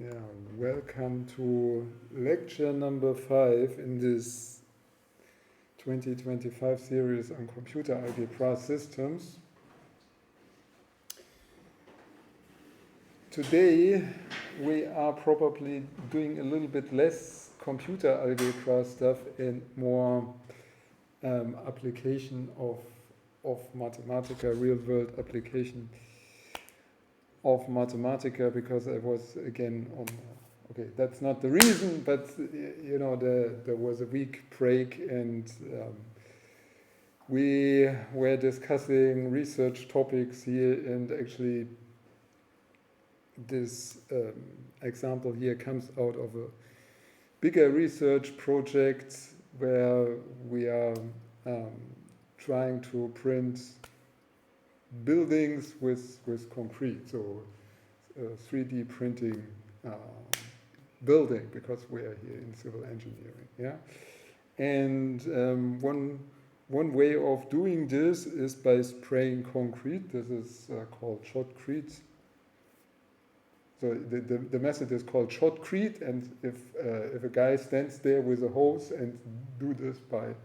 Yeah, welcome to lecture number 5 in this 2025 series on computer algebra systems. Today we are probably doing a little bit less computer algebra stuff and more application of Mathematica, real-world application of Mathematica, because I was again on, okay, that's not the reason, but you know, there was a week break and we were discussing research topics here, and actually this example here comes out of a bigger research project where we are trying to print buildings with concrete, so 3D printing building, because we are here in civil engineering, yeah. And one way of doing this is by spraying concrete. This is called shotcrete. So the method is called shotcrete, and if a guy stands there with a hose and do this by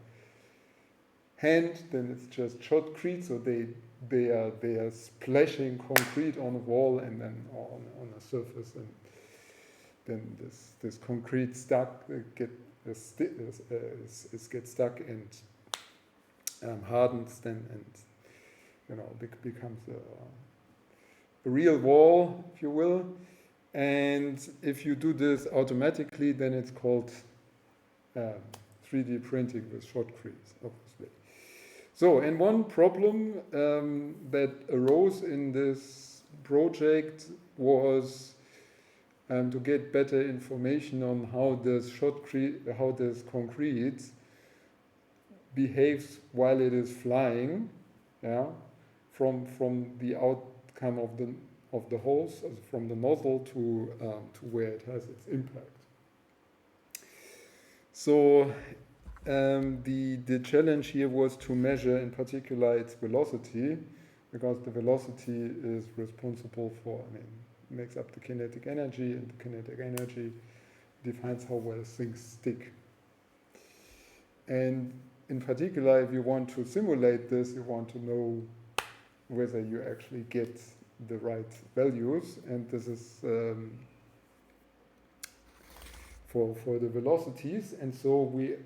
hand, then it's just shotcrete. So they are splashing concrete on a wall and then on a surface, and then this concrete gets stuck and hardens then, and you know, becomes a real wall, if you will. And if you do this automatically, then it's called 3D printing with shotcrete, obviously. So, and one problem that arose in this project was to get better information on how this concrete behaves while it is flying, yeah, from the outcome of the hose, from the nozzle to where it has its impact. So the challenge here was to measure in particular its velocity, because the velocity is responsible for, makes up the kinetic energy, and the kinetic energy defines how well things stick. And in particular, if you want to simulate this, you want to know whether you actually get the right values, and this is for the velocities. And so we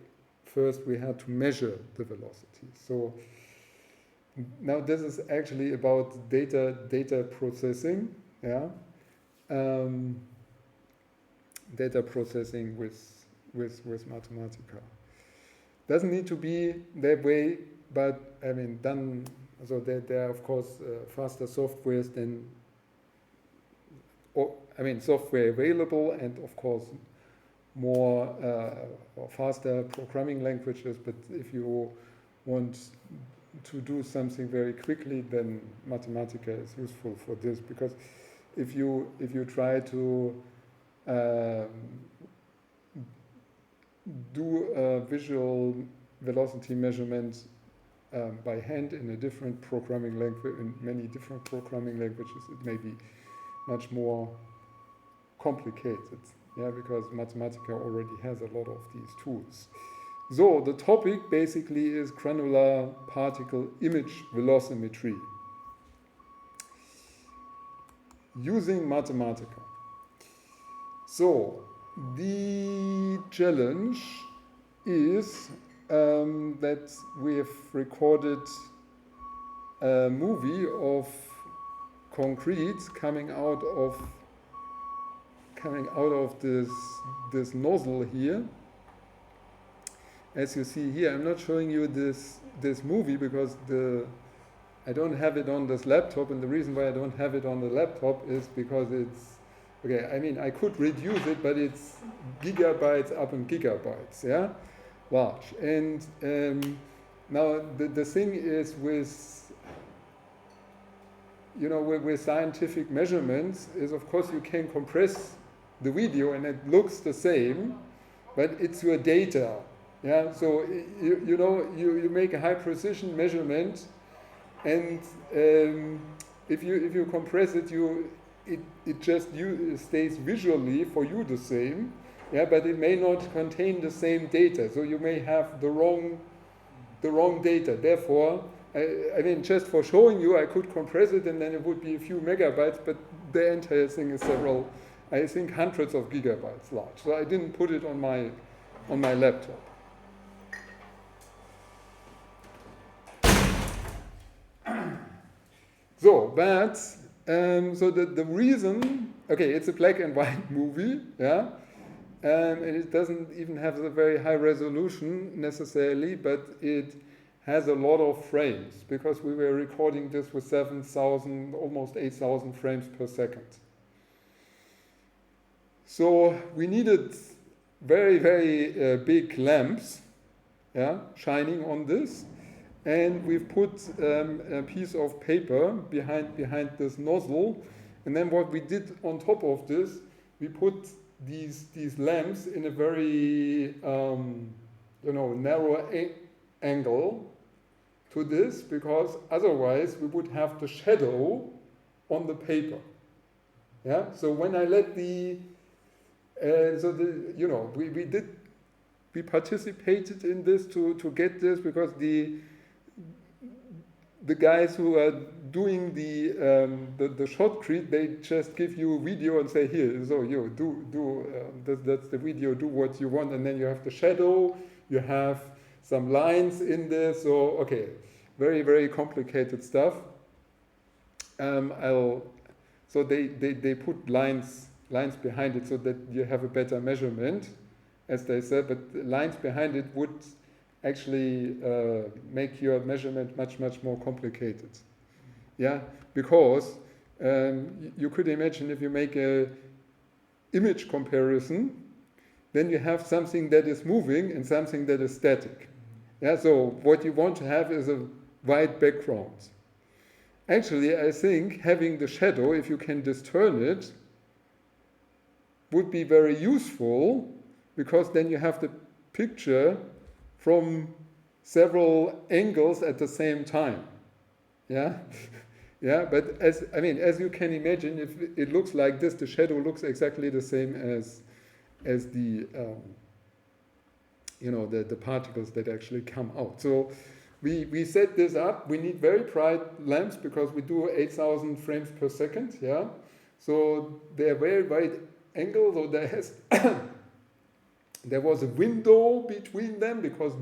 had to measure the velocity. So now this is actually about data processing, yeah, data processing with Mathematica. Doesn't need to be that way, but done. So there are of course faster softwares than, software available, and of course more or faster programming languages. But if you want to do something very quickly, then Mathematica is useful for this, because if you try to do a visual velocity measurement by hand in a different programming language, in many different programming languages, it may be much more complicated, yeah, because Mathematica already has a lot of these tools. So the topic basically is granular particle image velocimetry using Mathematica. So the challenge is that we have recorded a movie of concrete coming out of this nozzle here. As you see here, I'm not showing you this movie because I don't have it on this laptop, and the reason why I don't have it on the laptop is because it's, okay, I could reduce it, but it's gigabytes upon gigabytes, yeah, large. And now the thing is with scientific measurements is, of course, you can compress the video and it looks the same, but it's your data, yeah. So you make a high precision measurement, and if you compress it, you it just stays visually for you the same, yeah, but it may not contain the same data. So you may have the wrong data. Therefore, I mean, just for showing you, I could compress it and then it would be a few megabytes, but the entire thing is several, I think, hundreds of gigabytes large. So I didn't put it on my laptop. So, but so the reason, okay, it's a black and white movie, yeah, and it doesn't even have a very high resolution necessarily, but it has a lot of frames because we were recording this with 7,000, almost 8,000 frames per second. So we needed very, very big lamps, yeah, shining on this. And we've put a piece of paper behind this nozzle. And then what we did on top of this, we put these lamps in a very narrow angle to this, because otherwise we would have the shadow on the paper. Yeah. So when I let we participated in this to get this, because the guys who are doing the shotcrete, they just give you a video and say, here, so you that's the video, do what you want, and then you have the shadow, you have some lines in there, so okay, very, very complicated stuff. So they put lines behind it so that you have a better measurement, as they said, but lines behind it would actually make your measurement much, much more complicated. Yeah, because you could imagine if you make a image comparison, then you have something that is moving and something that is static. Yeah, so what you want to have is a white background. Actually, I think having the shadow, if you can discern it, would be very useful, because then you have the picture from several angles at the same time. Yeah? Yeah, but as you can imagine, if it looks like this, the shadow looks exactly the same as the the particles that actually come out. So we set this up. We need very bright lamps because we do 8,000 frames per second. Yeah, so they're very wide angles. So there was a window between them, because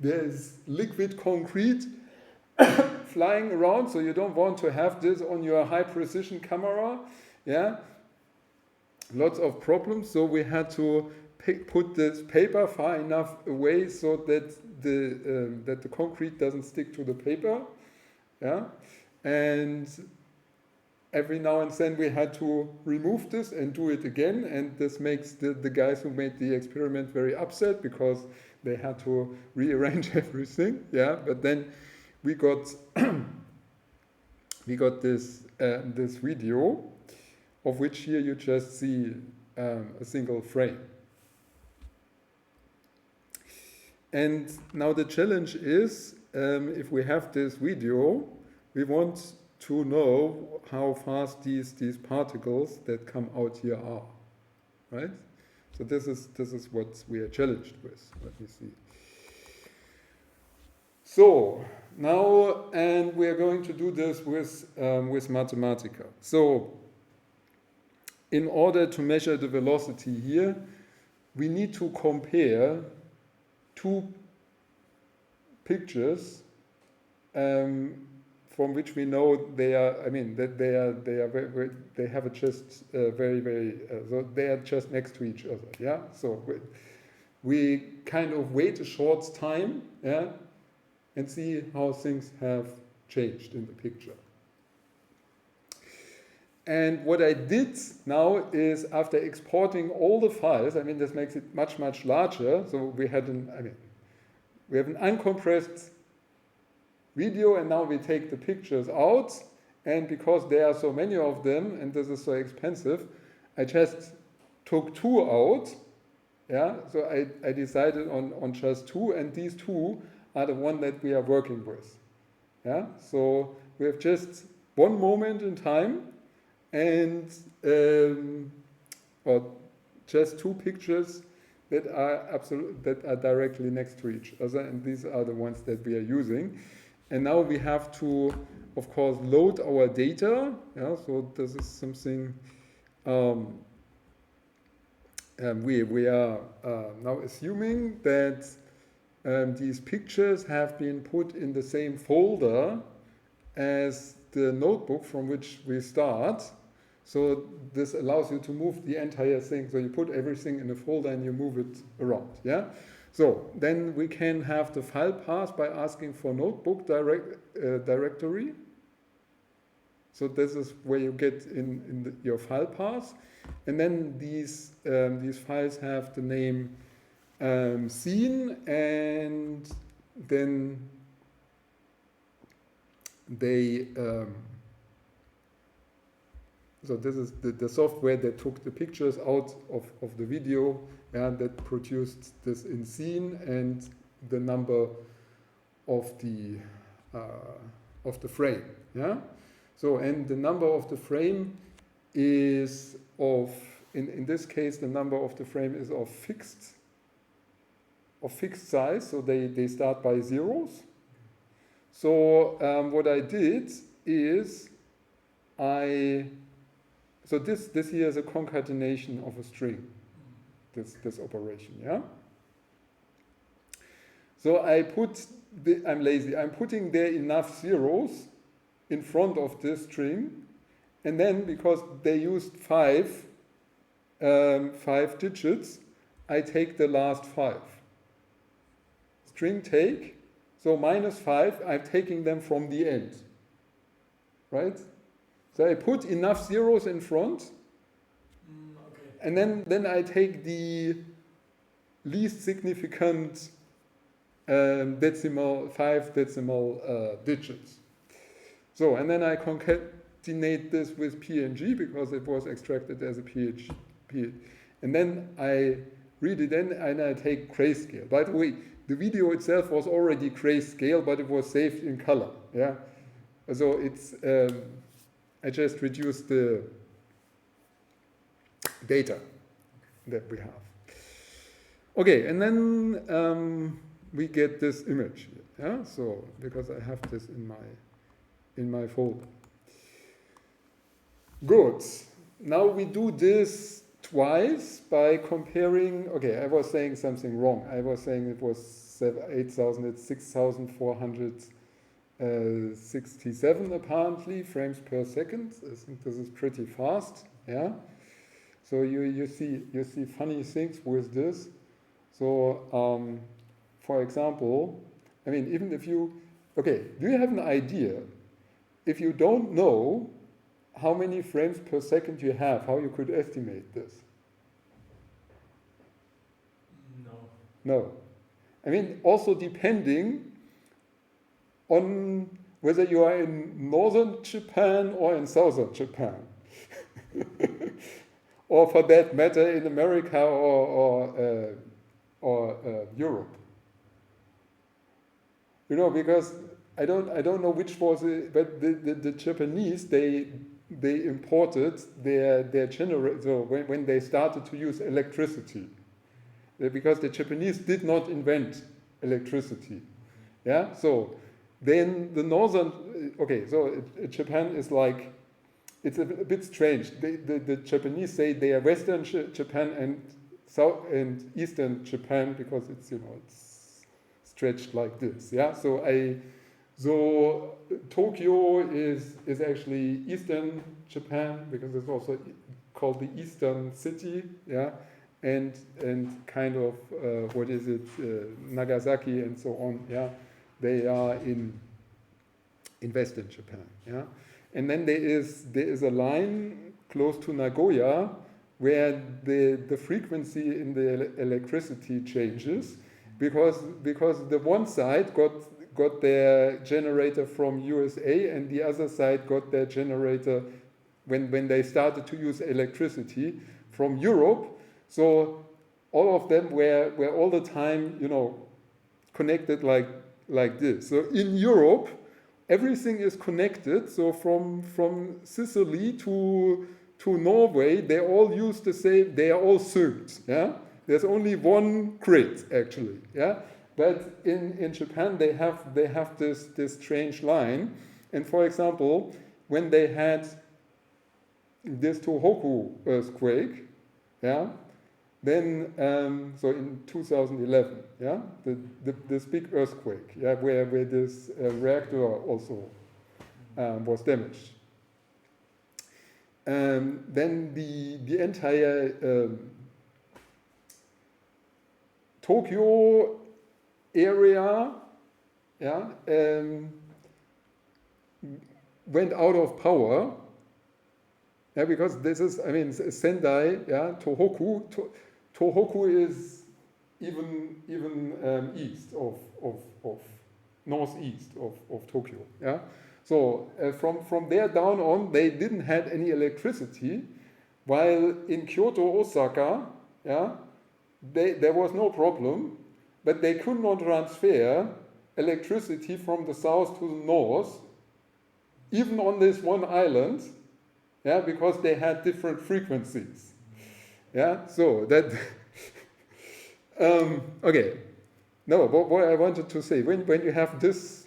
there's liquid concrete flying around, so you don't want to have this on your high precision camera. Yeah, lots of problems. So we had to put this paper far enough away so that the concrete doesn't stick to the paper. Yeah, and every now and then we had to remove this and do it again, and this makes the guys who made the experiment very upset, because they had to rearrange everything. Yeah, but then we got this video, of which here you just see a single frame. And now the challenge is, if we have this video, we want to know how fast these particles that come out here are, right? So this is what we are challenged with. Let me see. So now, and we are going to do this with Mathematica. So in order to measure the velocity here, we need to compare two pictures from which we know they are. They have just very, very. So they are just next to each other. Yeah. So we kind of wait a short time. Yeah, and see how things have changed in the picture. And what I did now is, after exporting all the files, this makes it much, much larger. So we have an uncompressed video, and now we take the pictures out. And because there are so many of them, and this is so expensive, I just took two out. Yeah, so I decided on just two, and these two are the one that we are working with. Yeah, so we have just one moment in time and or just two pictures that are directly next to each other, and these are the ones that we are using. And now we have to, of course, load our data. Yeah, so this is something we are now assuming that these pictures have been put in the same folder as the notebook from which we start. So this allows you to move the entire thing. So you put everything in a folder and you move it around. Yeah. So then we can have the file path by asking for notebook directory. So this is where you get in your file path, and then these files have the name scene, and then they. So this is the software that took the pictures out of the video, and that produced this in scene and the number of the frame. Yeah. So and the number of the frame is in this case the number of the frame is of fixed size. So they start by zeros. So what I did is so this here is a concatenation of a string, this operation, yeah? So I'm lazy, I'm putting there enough zeros in front of this string, and then because they used five digits, I take the last 5. String take, so -5, I'm taking them from the end, right? So I put enough zeros in front, okay. And then I take the least significant 5 decimal digits. So, and then I concatenate this with PNG because it was extracted as a PNG. And then I read it in and I take grayscale. By the way, the video itself was already grayscale, but it was saved in color. Yeah. So it's I just reduced the data that we have. Okay, and then we get this image here. Yeah. So because I have this in my folder. Good. Now we do this twice by comparing. Okay, I was saying something wrong. I was saying it was 8,000. It's 6,467 apparently frames per second. I think this is pretty fast. Yeah. So you see funny things with this. So for example, I mean, even if do you have an idea? If you don't know how many frames per second you have, how you could estimate this? No. I mean, also depending on whether you are in northern Japan or in southern Japan. Or for that matter, in America or Europe. You know, because I don't know which was it, but the Japanese they imported their generator when they started to use electricity, because the Japanese did not invent electricity. Yeah, so then the northern so Japan is like, it's a bit strange. The Japanese say they are Western Japan and South and Eastern Japan because it's it's stretched like this. Yeah, so Tokyo is actually Eastern Japan because it's also called the Eastern City, yeah, and kind of Nagasaki and so on, yeah, they are in Western Japan, yeah, and then there is a line close to Nagoya where the frequency in the electricity changes because the one side got their generator from USA and the other side got their generator when they started to use electricity from Europe. So all of them were all the time, connected like this. So in Europe, everything is connected. So from Sicily to Norway, they all use the same. They are all synced. Yeah, there's only one grid actually. Yeah, but in Japan they have this strange line. And for example, when they had this Tohoku earthquake, yeah, then so in 2011, yeah, this big earthquake, yeah, where this reactor also was damaged. Then the entire Tokyo area, yeah, went out of power. Yeah, because this is, I mean, Sendai, yeah, Tohoku. Tohoku is even east of northeast of Tokyo. Yeah, so from there down on, they didn't have any electricity, while in Kyoto, Osaka, yeah, there was no problem, but they could not transfer electricity from the south to the north, even on this one island. Yeah, because they had different frequencies. Yeah, so that. Okay. No, what I wanted to say, when you have this,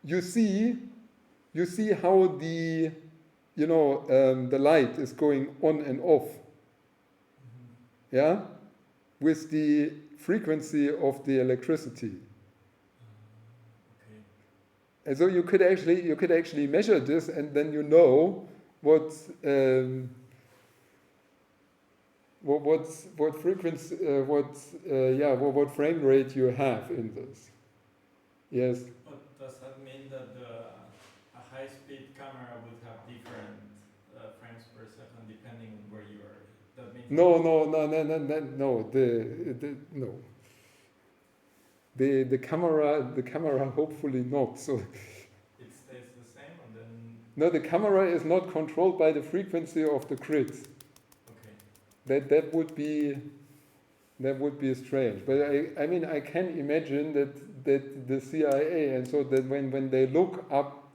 you see how the the light is going on and off. Yeah, with the frequency of the electricity. And so you could actually measure this, and then you know what frequency, what frame rate you have in this. Yes. But does that mean that a high-speed camera would have different frames per second depending on where you are? That means No. The camera hopefully not. So it stays the same, and then no, the camera is not controlled by the frequency of the grid. Okay. That would be strange. But I mean I can imagine that the CIA, and so that when they look up,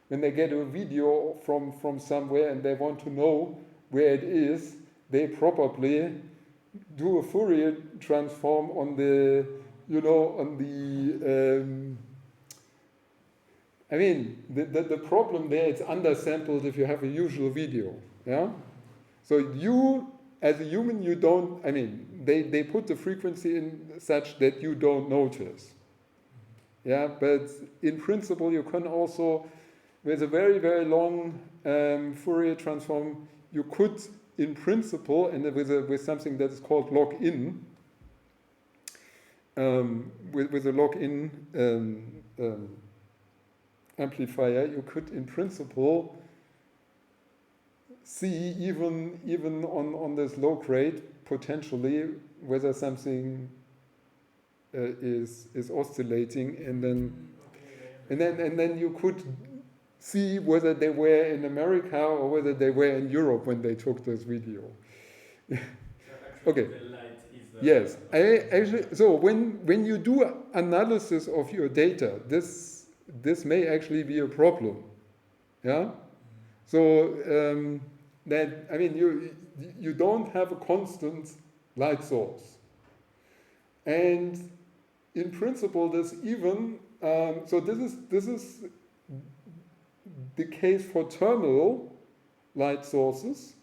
when they get a video from somewhere and they want to know where it is, they probably do a Fourier transform on the I mean, the problem there, it's undersampled if you have a usual video, yeah? So you, as a human, you don't, I mean, they put the frequency in such that you don't notice, yeah? But in principle, you can also, with a very, very long Fourier transform, you could, in principle, and with something that is called log-in, with a log-in amplifier, you could, in principle, see even on this low grade potentially whether something is oscillating, and then you could see whether they were in America or whether they were in Europe when they took this video. Okay. Yes, so when you do analysis of your data, this may actually be a problem, yeah. So that, I mean, you don't have a constant light source, and in principle, this even so this is the case for terminal light sources.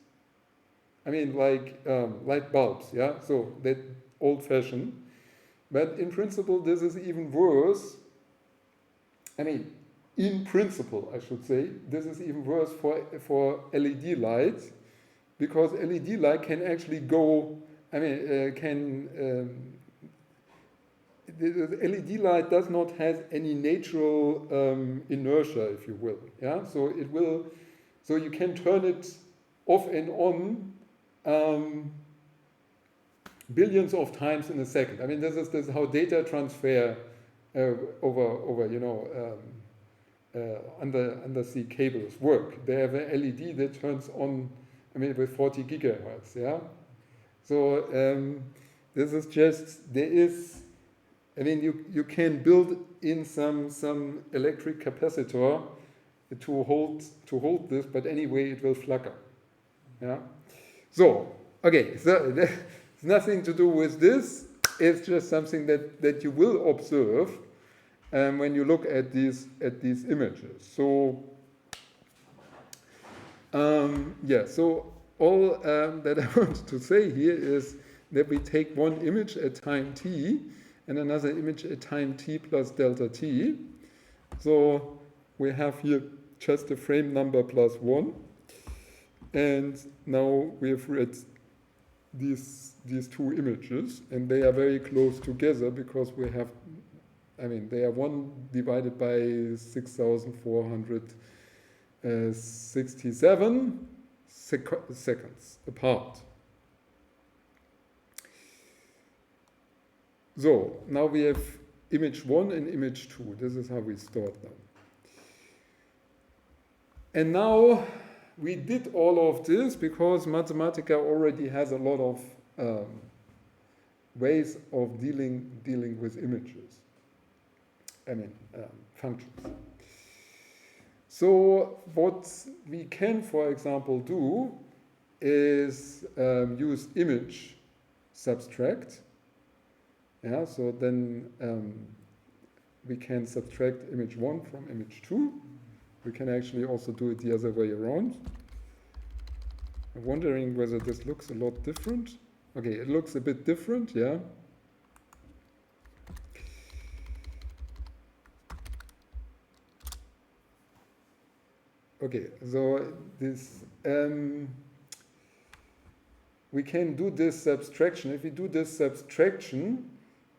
I mean, like light bulbs, yeah? So that old-fashioned. But in principle, this is even worse. I mean, in principle, I should say, this is even worse for LED light, because LED light can actually go, I mean, the LED light does not have any natural inertia, if you will, yeah? So it will, so you can turn it off and on billions of times in a second. I mean, this is how data transfer over undersea cables work. They have an LED that turns on, I mean, with 40 gigahertz. Yeah. So this is just, there is I mean, you can build in some electric capacitor to hold this, but anyway it will flicker. Yeah. So okay, so there's nothing to do with this. It's just something that you will observe when you look at these images. So yeah. So all that I want to say here is that we take one image at time t and another image at time t plus delta t. So we have here just a frame number plus 1. And now we have read these two images, and they are very close together because we have, I mean, they are 1 divided by 6,467 seconds apart. So now we have image 1 and image 2. This is how we start now. And now we did all of this because Mathematica already has a lot of ways of dealing with images. I mean, functions. So what we can, for example, do is use image subtract. Yeah, so then we can subtract image 1 from image 2. We can actually also do it the other way around. I'm wondering whether this looks a lot different. Okay, it looks a bit different, yeah. Okay, so this we can do this subtraction. If we do this subtraction,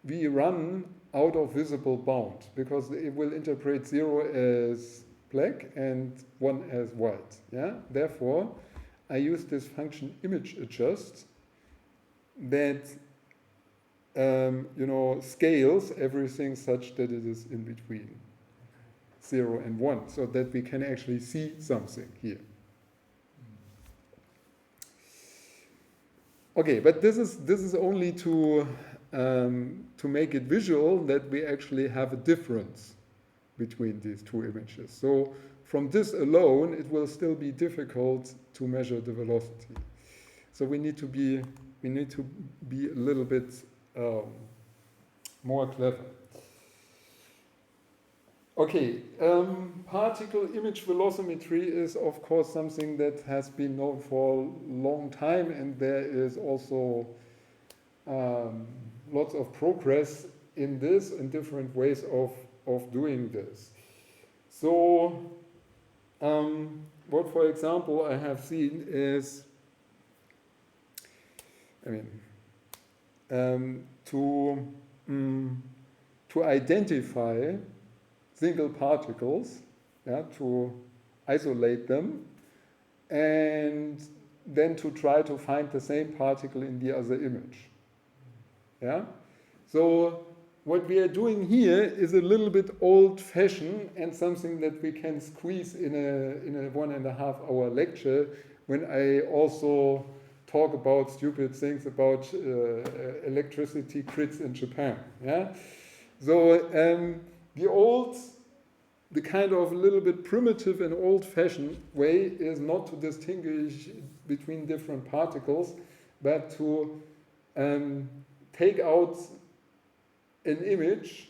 we run out of visible bound because it will interpret 0 as black and 1 as white. Yeah. Therefore, I use this function image adjust that scales everything such that it is in between 0 and 1, so that we can actually see something here. Okay, but this is only to make it visual that we actually have a difference between these two images. So from this alone, it will still be difficult to measure the velocity. So we need to be a little bit more clever. Okay, particle image velocimetry is of course something that has been known for a long time, and there is also lots of progress in this and different ways of doing this. So what, for example, I have seen is, to identify single particles, yeah, to isolate them, and then to try to find the same particle in the other image. Yeah? So what we are doing here is a little bit old-fashioned and something that we can squeeze in a 1.5 hour lecture when I also talk about stupid things about electricity grids in Japan. Yeah? So the kind of a little bit primitive and old-fashioned way is not to distinguish between different particles, but to take out an image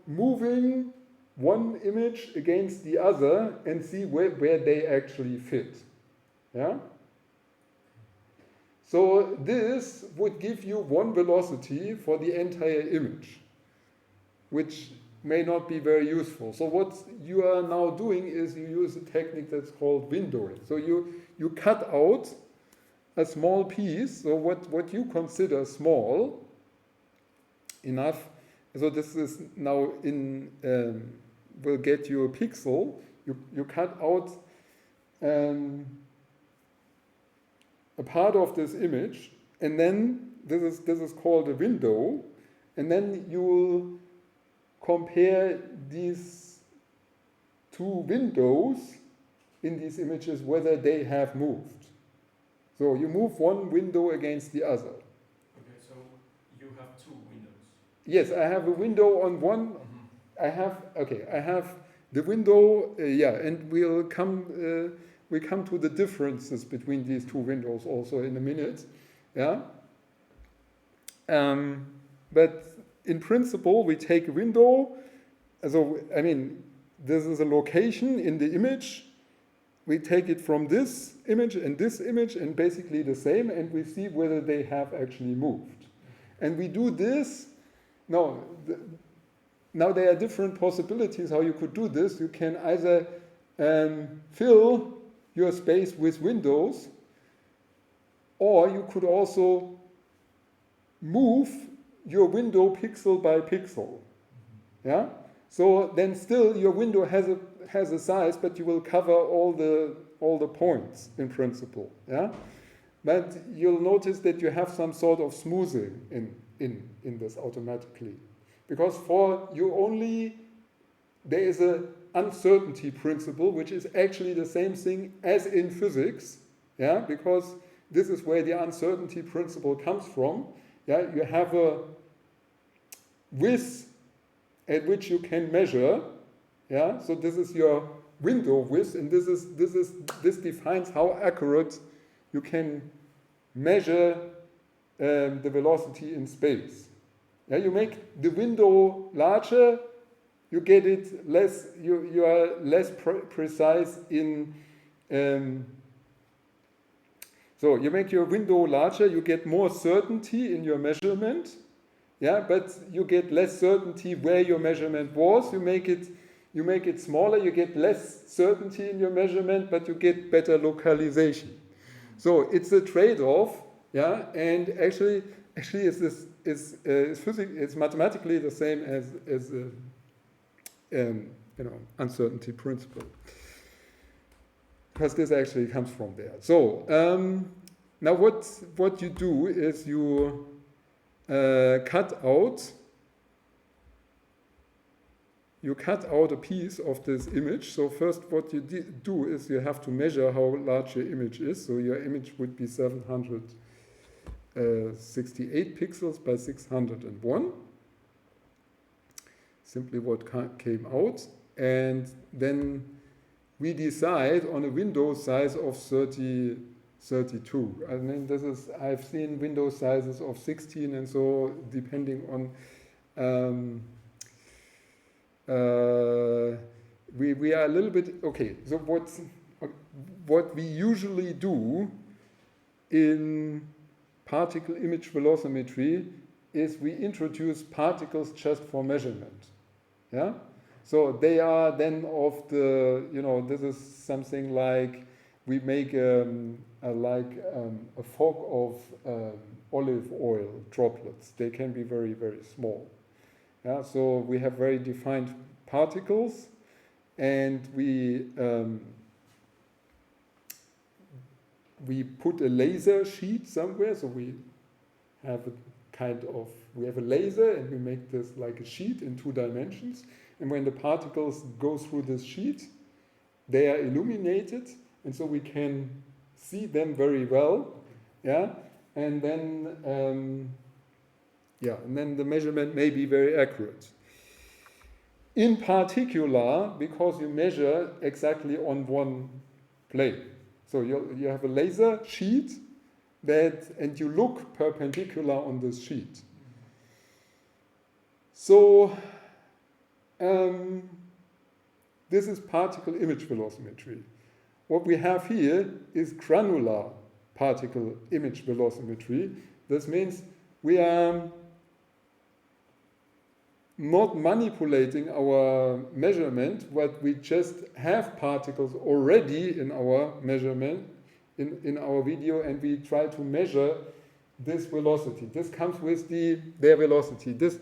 moving one image against the other and see where they actually fit. Yeah? So this would give you one velocity for the entire image, which may not be very useful. So what you are now doing is you use a technique that's called windowing. So you cut out a small piece, so what you consider small enough, so this is now will get you a pixel. You cut out a part of this image, and then this is called a window, and then you will compare these two windows in these images whether they have moved. So you move one window against the other. Okay, so you have two windows. Yes, I have a window on one. I have the window. And we come to the differences between these two windows also in a minute. Yeah. But in principle, we take a window. So I mean, this is a location in the image. We take it from this image, and basically the same, and we see whether they have actually moved. And we do this. Now there are different possibilities how you could do this. You can either fill your space with windows, or you could also move your window pixel by pixel. Yeah. So then still your window has a size, but you will cover all the points in principle. Yeah. But you'll notice that you have some sort of smoothing in this automatically, because there is an uncertainty principle, which is actually the same thing as in physics. Yeah. Because this is where the uncertainty principle comes from. Yeah. You have a width at which you can measure, yeah. So this is your window width, and this defines how accurate you can measure the velocity in space. Yeah, you make the window larger, you get it less. You are less precise in. So you make your window larger, you get more certainty in your measurement. Yeah, but you get less certainty where your measurement was. You make it smaller, you get less certainty in your measurement, but you get better localization. So it's a trade-off, yeah. And actually, it's mathematically the same as uncertainty principle, because this actually comes from there. So now what you do is you cut out a piece of this image. So first what you do is you have to measure how large your image is. So your image would be 768 pixels by 601. Simply what came out. And then we decide on a window size of 32. I mean, I've seen window sizes of 16, and so depending on, we are a little bit, okay, so what we usually do in particle image velocimetry is we introduce particles just for measurement, yeah? So they are then of the, this is something like, we make a fog of olive oil droplets. They can be very, very small. Yeah, so we have very defined particles, and we put a laser sheet somewhere. So we have a laser, and we make this like a sheet in 2 dimensions. And when the particles go through this sheet, they are illuminated, and so we can see them very well, yeah. And then, the measurement may be very accurate. In particular, because you measure exactly on one plane. So you have a laser sheet and you look perpendicular on this sheet. So this is particle image velocimetry. What we have here is granular particle image velocimetry. This means we are not manipulating our measurement, but we just have particles already in our measurement, in our video, and we try to measure this velocity. This comes with their velocity. This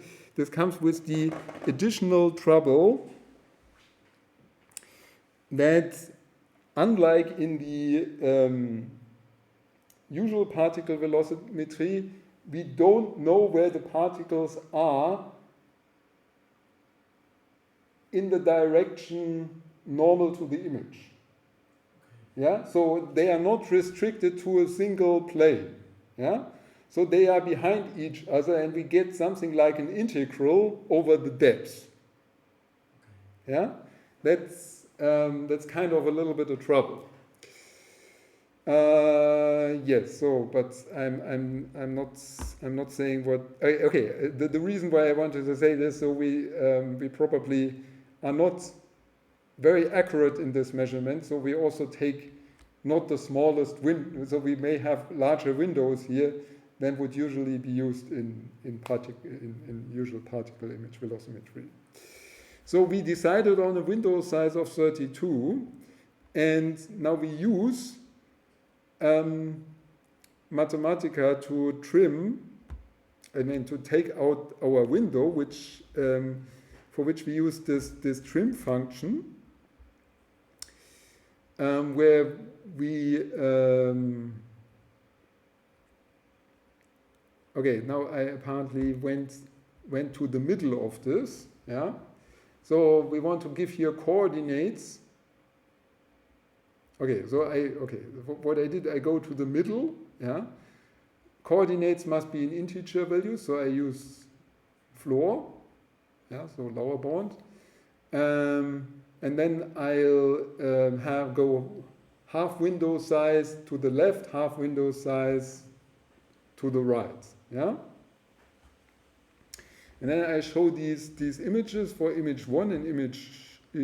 comes with the additional trouble that, unlike in the usual particle velocimetry, we don't know where the particles are in the direction normal to the image. Yeah, so they are not restricted to a single plane. Yeah, so they are behind each other, and we get something like an integral over the depth. Yeah, that's kind of a little bit of trouble. Yes. So, but I'm not saying what. Okay. The reason why I wanted to say this, so we probably are not very accurate in this measurement. So we also take not the smallest window. So we may have larger windows here than would usually be used in usual particle image velocimetry. So we decided on a window size of 32, and now we use Mathematica to trim, to take out our window, which for which we use this trim function, where we okay. Now I apparently went to the middle of this. Yeah. So we want to give here coordinates. Okay, so what I did, I go to the middle, yeah. Coordinates must be in integer values, so I use floor, yeah, so lower bound. And then I'll go half window size to the left, half window size to the right, yeah. And then I show these images for image 1 and image 1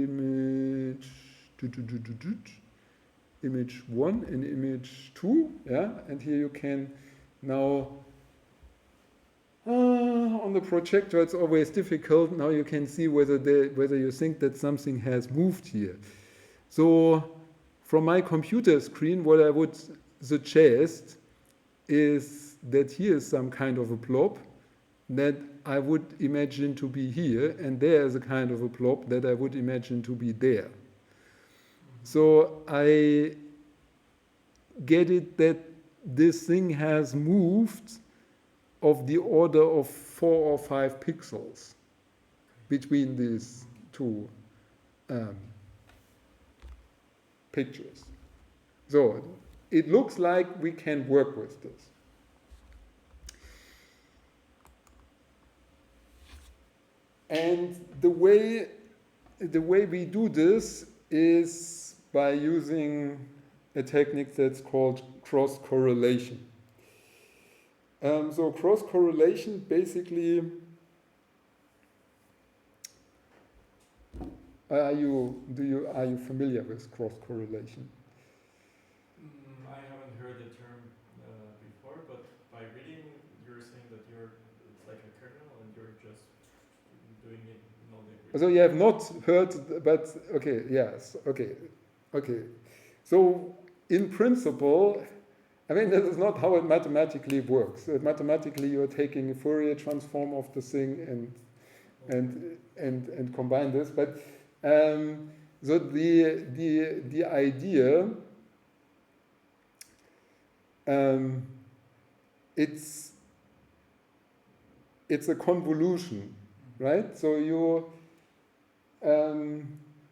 and image 2, yeah, and here you can now, on the projector it's always difficult, now you can see whether you think that something has moved here. So from my computer screen, what I would suggest is that here is some kind of a blob that I would imagine to be here, and there is a kind of a blob that I would imagine to be there. So I get it that this thing has moved of the order of 4 or 5 pixels between these two pictures. So it looks like we can work with this. And the way we do this is by using a technique that's called cross-correlation. So cross-correlation basically, are you familiar with cross-correlation? I haven't heard the term before, but by reading, you're saying that it's like a kernel and you're just doing it non-agreed. So you have not heard, but okay, yes, okay. So in principle, I mean, this is not how it mathematically works. Mathematically, you're taking a Fourier transform of the thing and combine this. But so the idea, it's a convolution, right? So you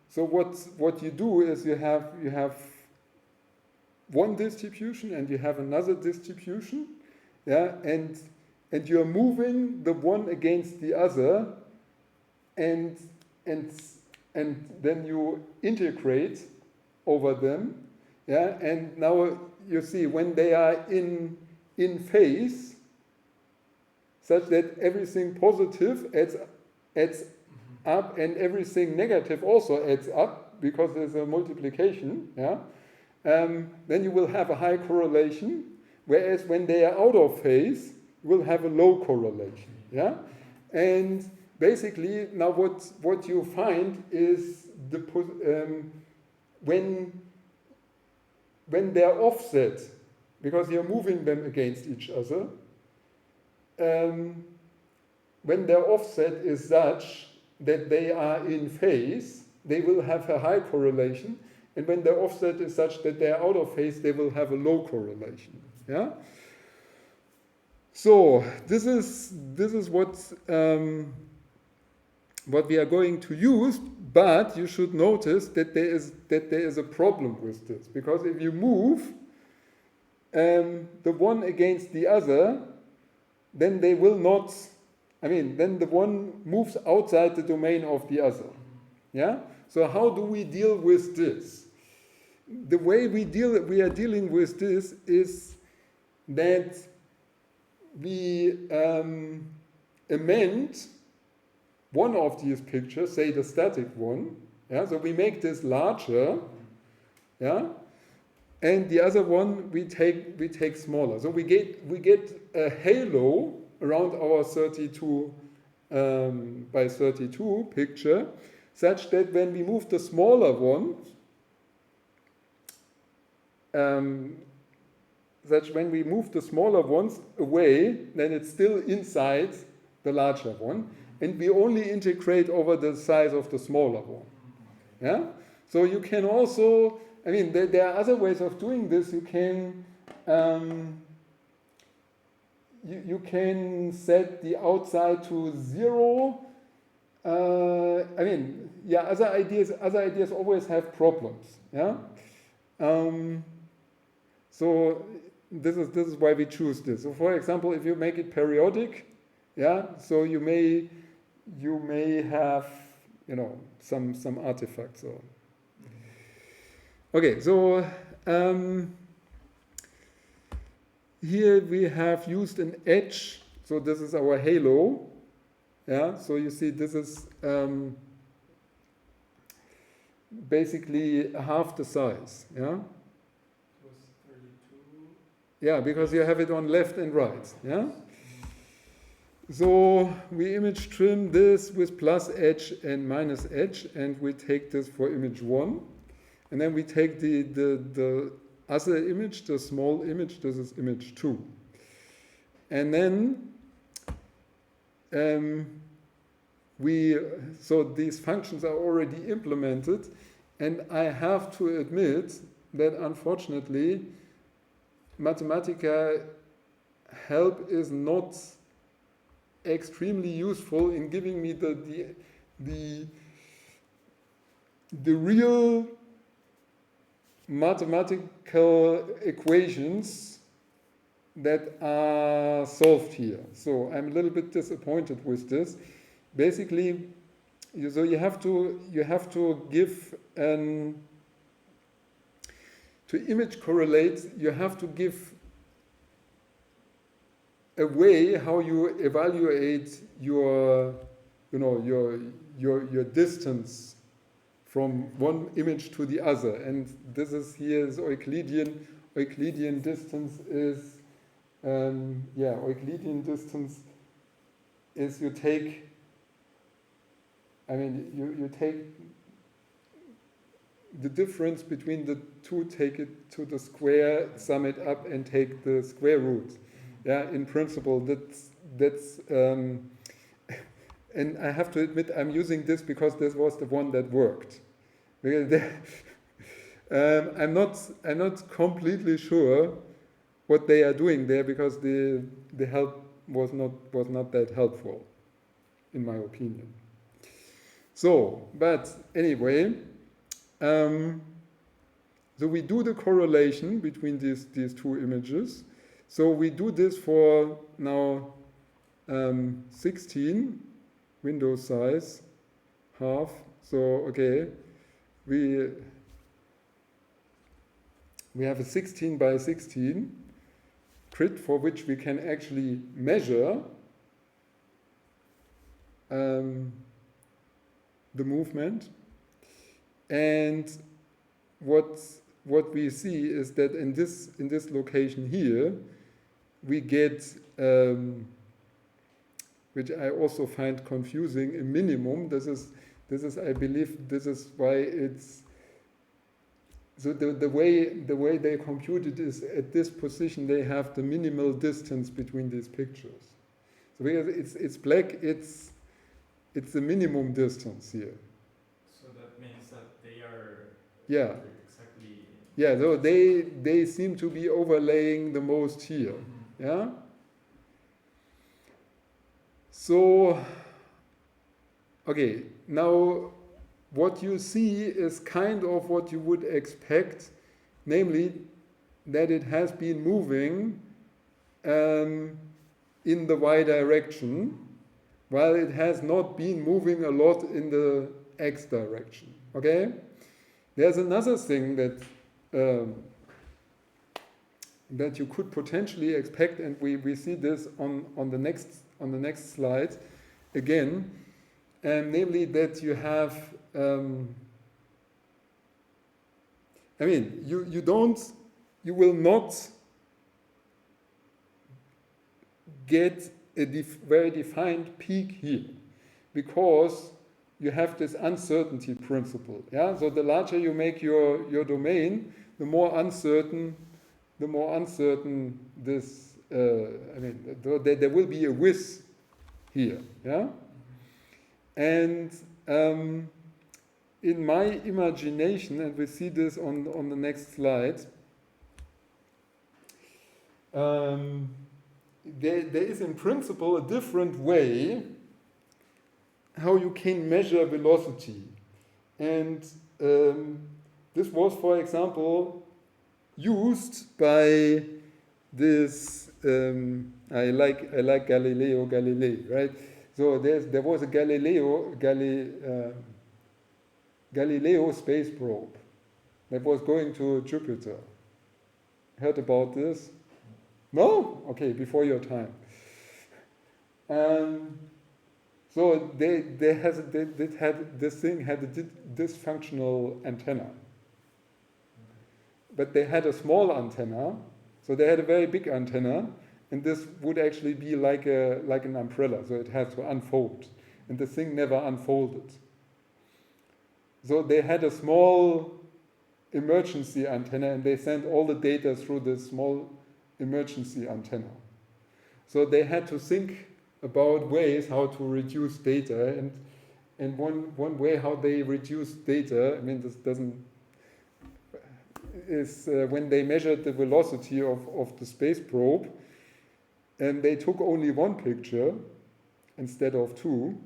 so what you do is you have one distribution and you have another distribution, yeah, and you're moving the one against the other, and then you integrate over them, yeah, and now you see when they are in phase, such that everything positive adds up and everything negative also adds up because there's a multiplication, yeah. Then you will have a high correlation, whereas when they are out of phase, you will have a low correlation. Yeah, and basically now what you find is when they're offset, because you're moving them against each other. When their offset is such that they are in phase, they will have a high correlation. And when their offset is such that they are out of phase, they will have a low correlation. Yeah. So this is what what we are going to use, but you should notice that there is a problem with this, because if you move the one against the other, then they will not, then the one moves outside the domain of the other. Yeah? So how do we deal with this? The way we are dealing with this is that we amend one of these pictures, say the static one. Yeah? So we make this larger. Yeah? And the other one we take smaller. So we get a halo around our 32 by 32 picture, such that when we move the smaller one, when we move the smaller ones away, then it's still inside the larger one, and we only integrate over the size of the smaller one. Yeah. So you can also, there are other ways of doing this. You can you can set the outside to 0. Other ideas always have problems. Yeah. So this is why we choose this. So for example, if you make it periodic, yeah, so you may have some artifacts. So okay, so here we have used an edge. So this is our halo. Yeah, so you see this is basically half the size. Yeah. Yeah, because you have it on left and right. Yeah. So we image trim this with plus edge and minus edge, and we take this for image 1, and then we take the other image, the small image. This is image 2, and then so these functions are already implemented, and I have to admit that unfortunately Mathematica help is not extremely useful in giving me the real mathematical equations that are solved here. So I'm a little bit disappointed with this. Basically, so you have to give to image correlate, you have to give a way how you evaluate your distance from one image to the other. And this is here is Euclidean. Euclidean distance is Euclidean distance is you take you take the difference between the two, take it to the square, sum it up, and take the square root. Yeah, in principle, that's and I have to admit I'm using this because this was the one that worked. I'm not completely sure what they are doing there, because the help was not that helpful, in my opinion. So, but anyway. So we do the correlation between these two images. So we do this for now 16 window size, half. So okay, we have a 16 by 16 grid for which we can actually measure the movement. And what we see is that in this location here, we get, which I also find confusing, a minimum. This is I believe this is why it's so the way they compute it is at this position they have the minimal distance between these pictures. So because it's black, it's the minimum distance here. Yeah. Exactly. Yeah, so they seem to be overlaying the most here. Mm-hmm. Yeah. So Okay, now what you see is kind of what you would expect, namely that it has been moving in the y direction, while it has not been moving a lot in the x direction. Okay? There's another thing that that you could potentially expect, and we see this on the next slide again, namely that you have I mean you will not get a very defined peak here, because you have this uncertainty principle. Yeah, so the larger you make your domain, the more uncertain this. I mean, there will be a width here. Yeah, and in my imagination, and we see this on the next slide. There is in principle a different way how you can measure velocity. And this was, for example, used by this, I like Galileo Galilei, right? So there was a Galileo space probe that was going to Jupiter. Heard about this? No? Okay, before your time. So this thing had a dysfunctional antenna. But they had a small antenna, so they had a very big antenna, and this would actually be like an umbrella, so it had to unfold. And the thing never unfolded. So they had a small emergency antenna, and they sent all the data through this small emergency antenna. So they had to think about ways how to reduce data, and one way how they reduce data, I mean this doesn't, is when they measured the velocity of the space probe, and they took only one picture instead of two,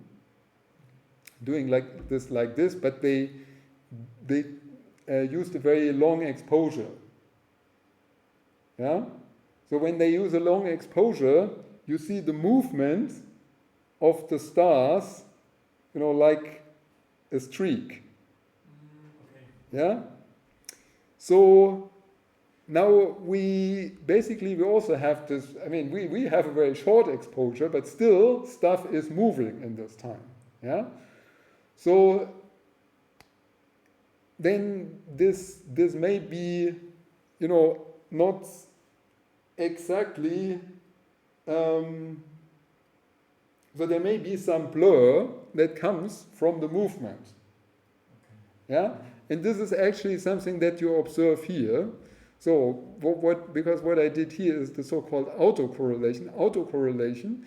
doing like this, but they used a very long exposure. Yeah? So when they use a long exposure, you see the movement of the stars, like a streak. Okay. Yeah? So now we also have this, I mean, we have a very short exposure, but still stuff is moving in this time. Yeah? So then this may be, not exactly, so there may be some blur that comes from the movement. Okay. Yeah? And this is actually something that you observe here. So because what I did here is the so-called autocorrelation. Autocorrelation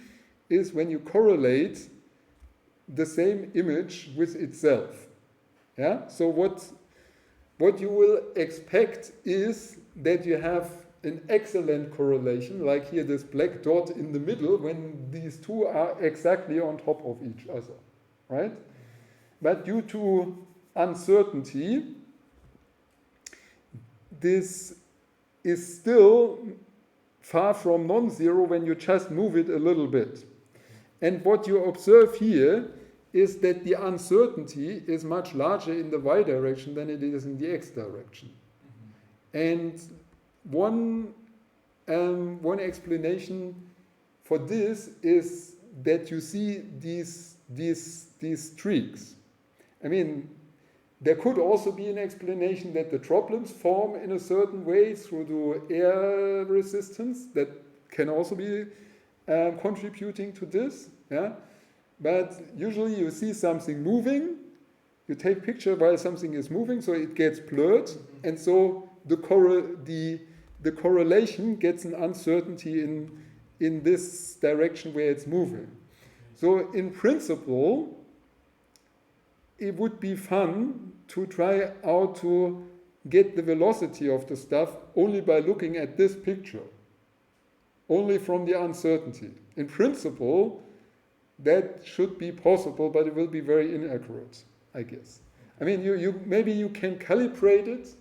is when you correlate the same image with itself. Yeah? So what you will expect is that you have an excellent correlation, like here this black dot in the middle, when these two are exactly on top of each other, right? But due to uncertainty, this is still far from non-zero when you just move it a little bit. And what you observe here is that the uncertainty is much larger in the y direction than it is in the x direction. And one explanation for this is that you see these streaks. I mean, there could also be an explanation that the droplets form in a certain way through the air resistance. That can also be contributing to this. Yeah? But usually you see something moving, you take picture while something is moving, so it gets blurred, and so the correlation gets an uncertainty in this direction where it's moving. So in principle, it would be fun to try out to get the velocity of the stuff only by looking at this picture, only from the uncertainty. In principle, that should be possible, but it will be very inaccurate, I guess. I mean, maybe you can calibrate it,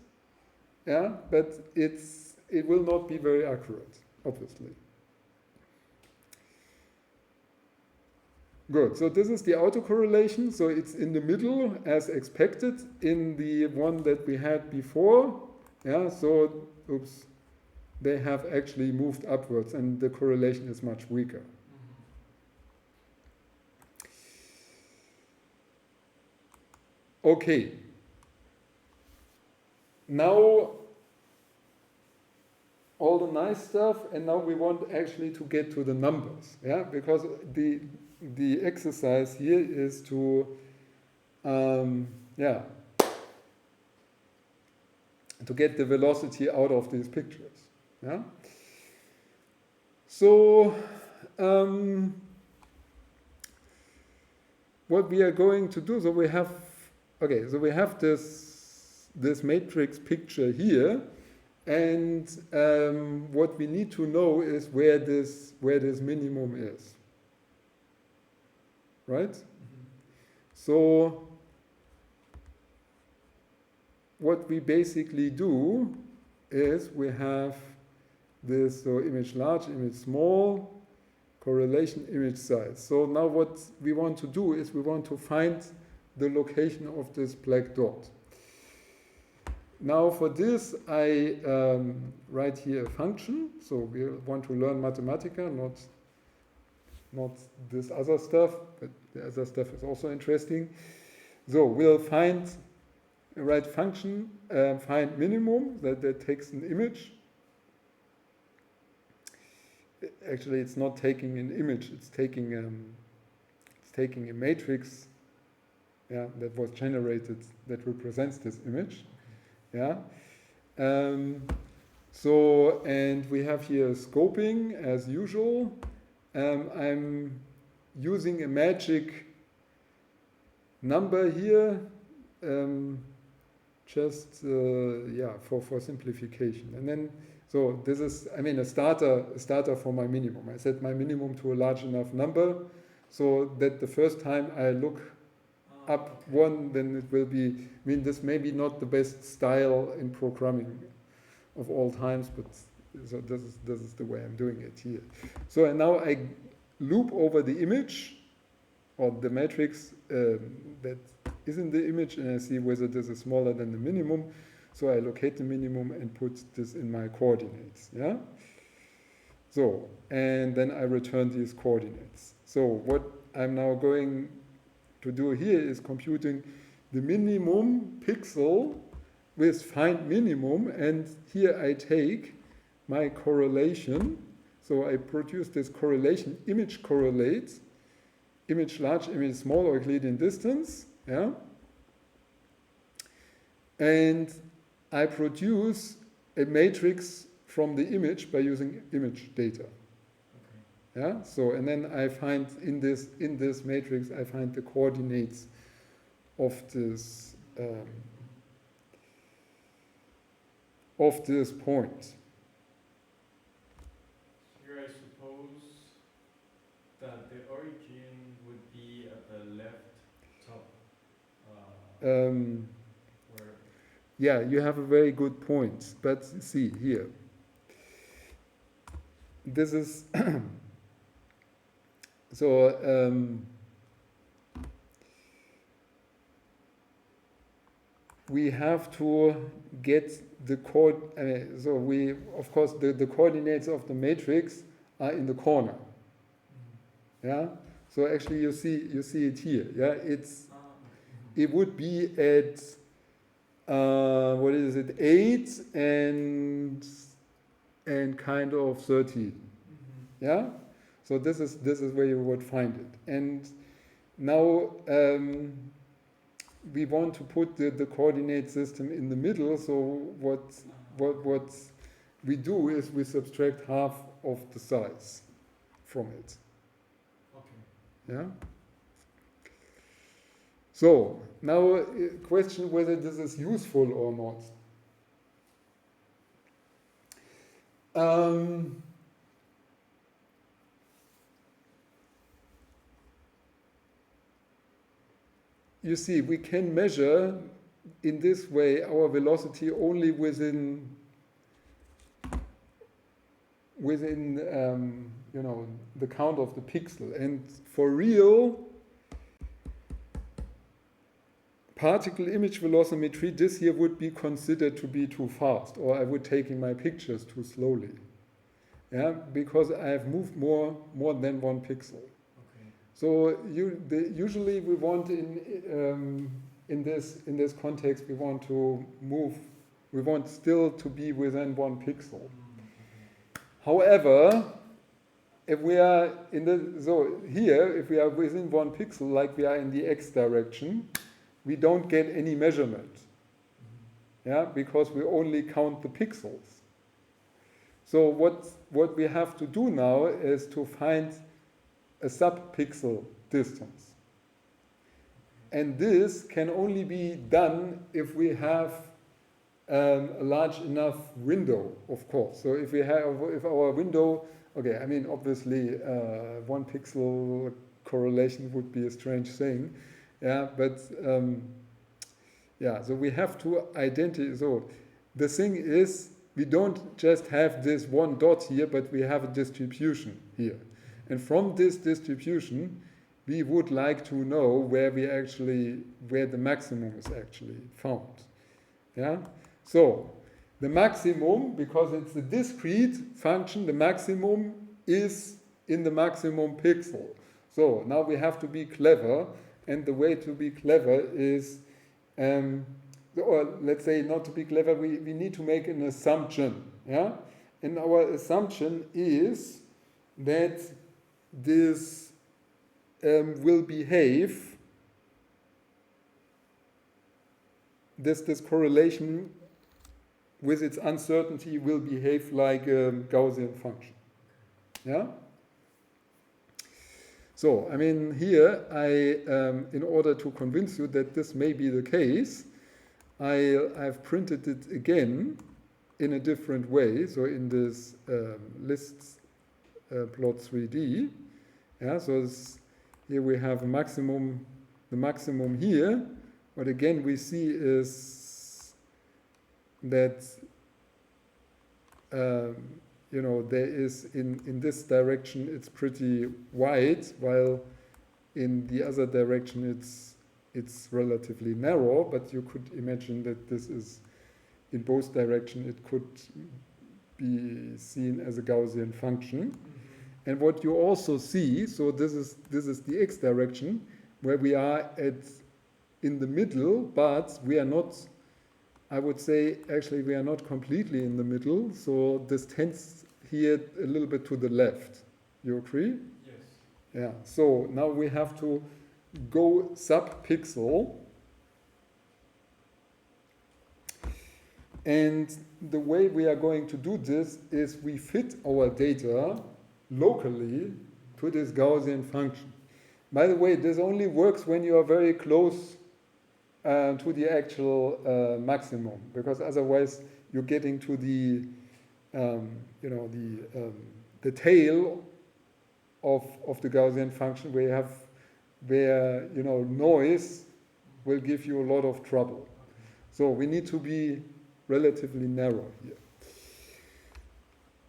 yeah, but it will not be very accurate, obviously. Good, so this is the autocorrelation, so it's in the middle as expected in the one that we had before. Yeah, so, oops, they have actually moved upwards and the correlation is much weaker. Okay, now all the nice stuff, and now we want actually to get to the numbers, yeah, because the exercise here is to, yeah, to get the velocity out of these pictures, yeah. So, what we are going to do, so we have, okay, so we have this matrix picture here, and what we need to know is where this minimum is, right? So what we basically do is we have this, so image large, image small, correlation, image size. So now what we want to do is we want to find the location of this black dot. Now for this, I write here a function. So we want to learn Mathematica, not this other stuff, but the other stuff is also interesting. So we'll write function, find minimum, that takes an image. Actually, it's not taking an image, it's taking a matrix, yeah, that was generated that represents this image. Yeah. So, and we have here scoping as usual. I'm using a magic number here, just yeah, for simplification. And then, so this is, I mean, a starter for my minimum. I set my minimum to a large enough number, so that the first time I look up one, then it will be, I mean, this may be not the best style in programming of all times, but so this is the way I'm doing it here. So and now I loop over the image or the matrix that is in the image, and I see whether this is smaller than the minimum. So I locate the minimum and put this in my coordinates. Yeah. So and then I return these coordinates. So what I'm now going to do here is computing the minimum pixel with find minimum, and here I take my correlation. So I produce this correlation, image correlates, image large, image small, or Euclidean distance, yeah. And I produce a matrix from the image by using image data. Yeah, so and then I find in this matrix I find the coordinates of this point. Here I suppose that the origin would be at the left top. Where Yeah, you have a very good point. But see here, this is. So we have to get the so we, of course, the coordinates of the matrix are in the corner. Yeah. So actually, you see it here. Yeah. It would be at what is it, 8 and kind of 13. Yeah. So this is where you would find it. And now we want to put the coordinate system in the middle. So what we do is we subtract half of the size from it. Okay. Yeah. So now question whether this is useful or not. you see, we can measure in this way our velocity only within you know, the count of the pixel. And for real particle image velocimetry, this here would be considered to be too fast, or I would taking my pictures too slowly. Yeah, because I have moved more than one pixel. Okay. So usually we want in this context we want to move. We want still to be within one pixel. However, if we are in if we are within one pixel, like we are in the x direction, we don't get any measurement. Yeah, because we only count the pixels. So what we have to do now is to find a sub-pixel distance. And this can only be done if we have a large enough window, of course. So if our window, okay, I mean, obviously, one pixel correlation would be a strange thing. Yeah, but yeah, so we have to identify. So the thing is, we don't just have this one dot here, but we have a distribution here. And from this distribution, we would like to know where the maximum is actually found. Yeah? So the maximum, because it's a discrete function, the maximum is in the maximum pixel. So now we have to be clever, and the way to be clever is, or let's say not to be clever, we need to make an assumption. Yeah? And our assumption is that this will behave, this correlation with its uncertainty will behave like a Gaussian function. Yeah? So, I mean, here, in order to convince you that this may be the case, I've printed it again in a different way. So in this lists plot 3D. Yeah, so here we have the maximum here. What again we see is that you know, there is in this direction it's pretty wide, while in the other direction it's relatively narrow. But you could imagine that this is in both directions. It could be seen as a Gaussian function. And what you also see, so this is the x direction, where we are in the middle, but we are not, I would say, actually we are not completely in the middle, so this tends here a little bit to the left. You agree? Yes. Yeah, so now we have to go sub-pixel, and the way we are going to do this is we fit our data locally to this Gaussian function. By the way, this only works when you are very close to the actual maximum, because otherwise you're getting to the you know, the tail of the Gaussian function where you know, noise will give you a lot of trouble. So we need to be relatively narrow here.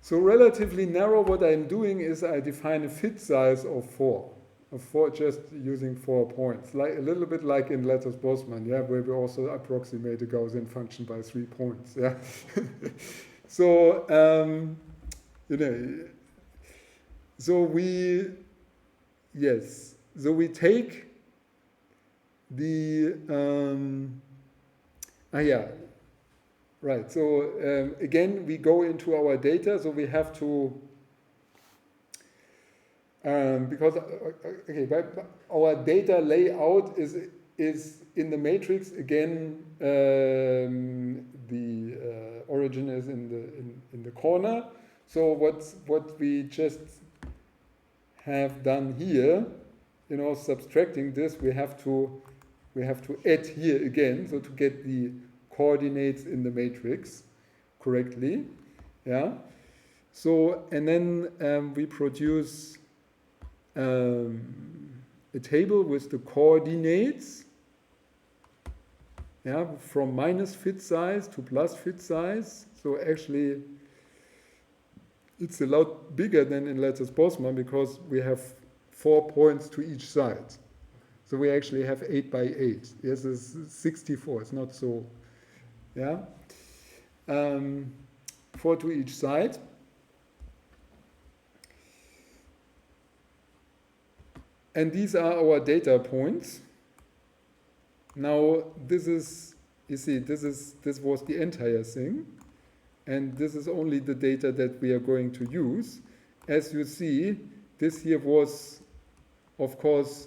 So relatively narrow, what I'm doing is I define a fit size of 4. Just using 4 points, like a little bit like in Lattice-Boltzmann, yeah, where we also approximate a Gaussian function by 3 points. Yeah. So you know, so we take the right. So again, we go into our data. So we have to. Because but our data layout is in the matrix again. The origin is in the corner. So what we just have done here, you know, subtracting this, we have to add here again, so to get the coordinates in the matrix correctly. Yeah. So and then we produce a table with the coordinates yeah, from minus fit size to plus fit size. So actually, it's a lot bigger than in lattice Boltzmann because we have 4 points to each side. So we actually have 8 by 8. Yes, it's 64. It's not so, yeah. 4 to each side. And these are our data points. Now this is, you see, this was the entire thing. And this is only the data that we are going to use. As you see, this here was, of course,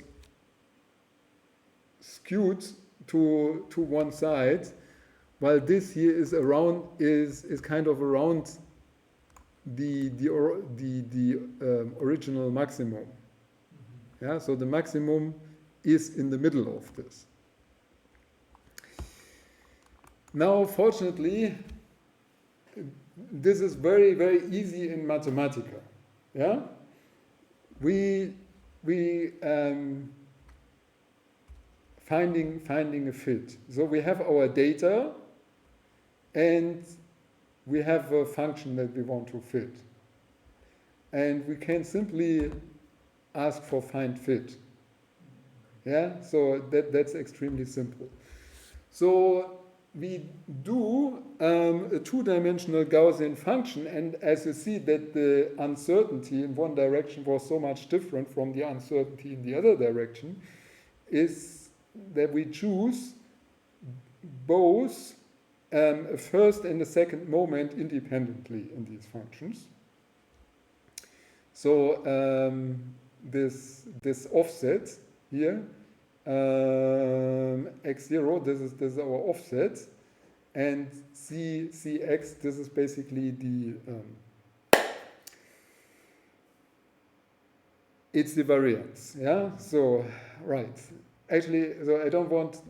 skewed to one side, while this here is around is kind of around the original maximum. Yeah, so the maximum is in the middle of this. Now, fortunately, this is very, very easy in Mathematica. Yeah, we finding a fit. So we have our data, and we have a function that we want to fit, and we can simply ask for find fit. Yeah, so that's extremely simple. So we do a two-dimensional Gaussian function, and as you see that the uncertainty in one direction was so much different from the uncertainty in the other direction, is that we choose both a first and a second moment independently in these functions. So this offset here, x0, this is our offset, and cx, this is basically the it's the variance. Yeah. So right. Actually, so I don't want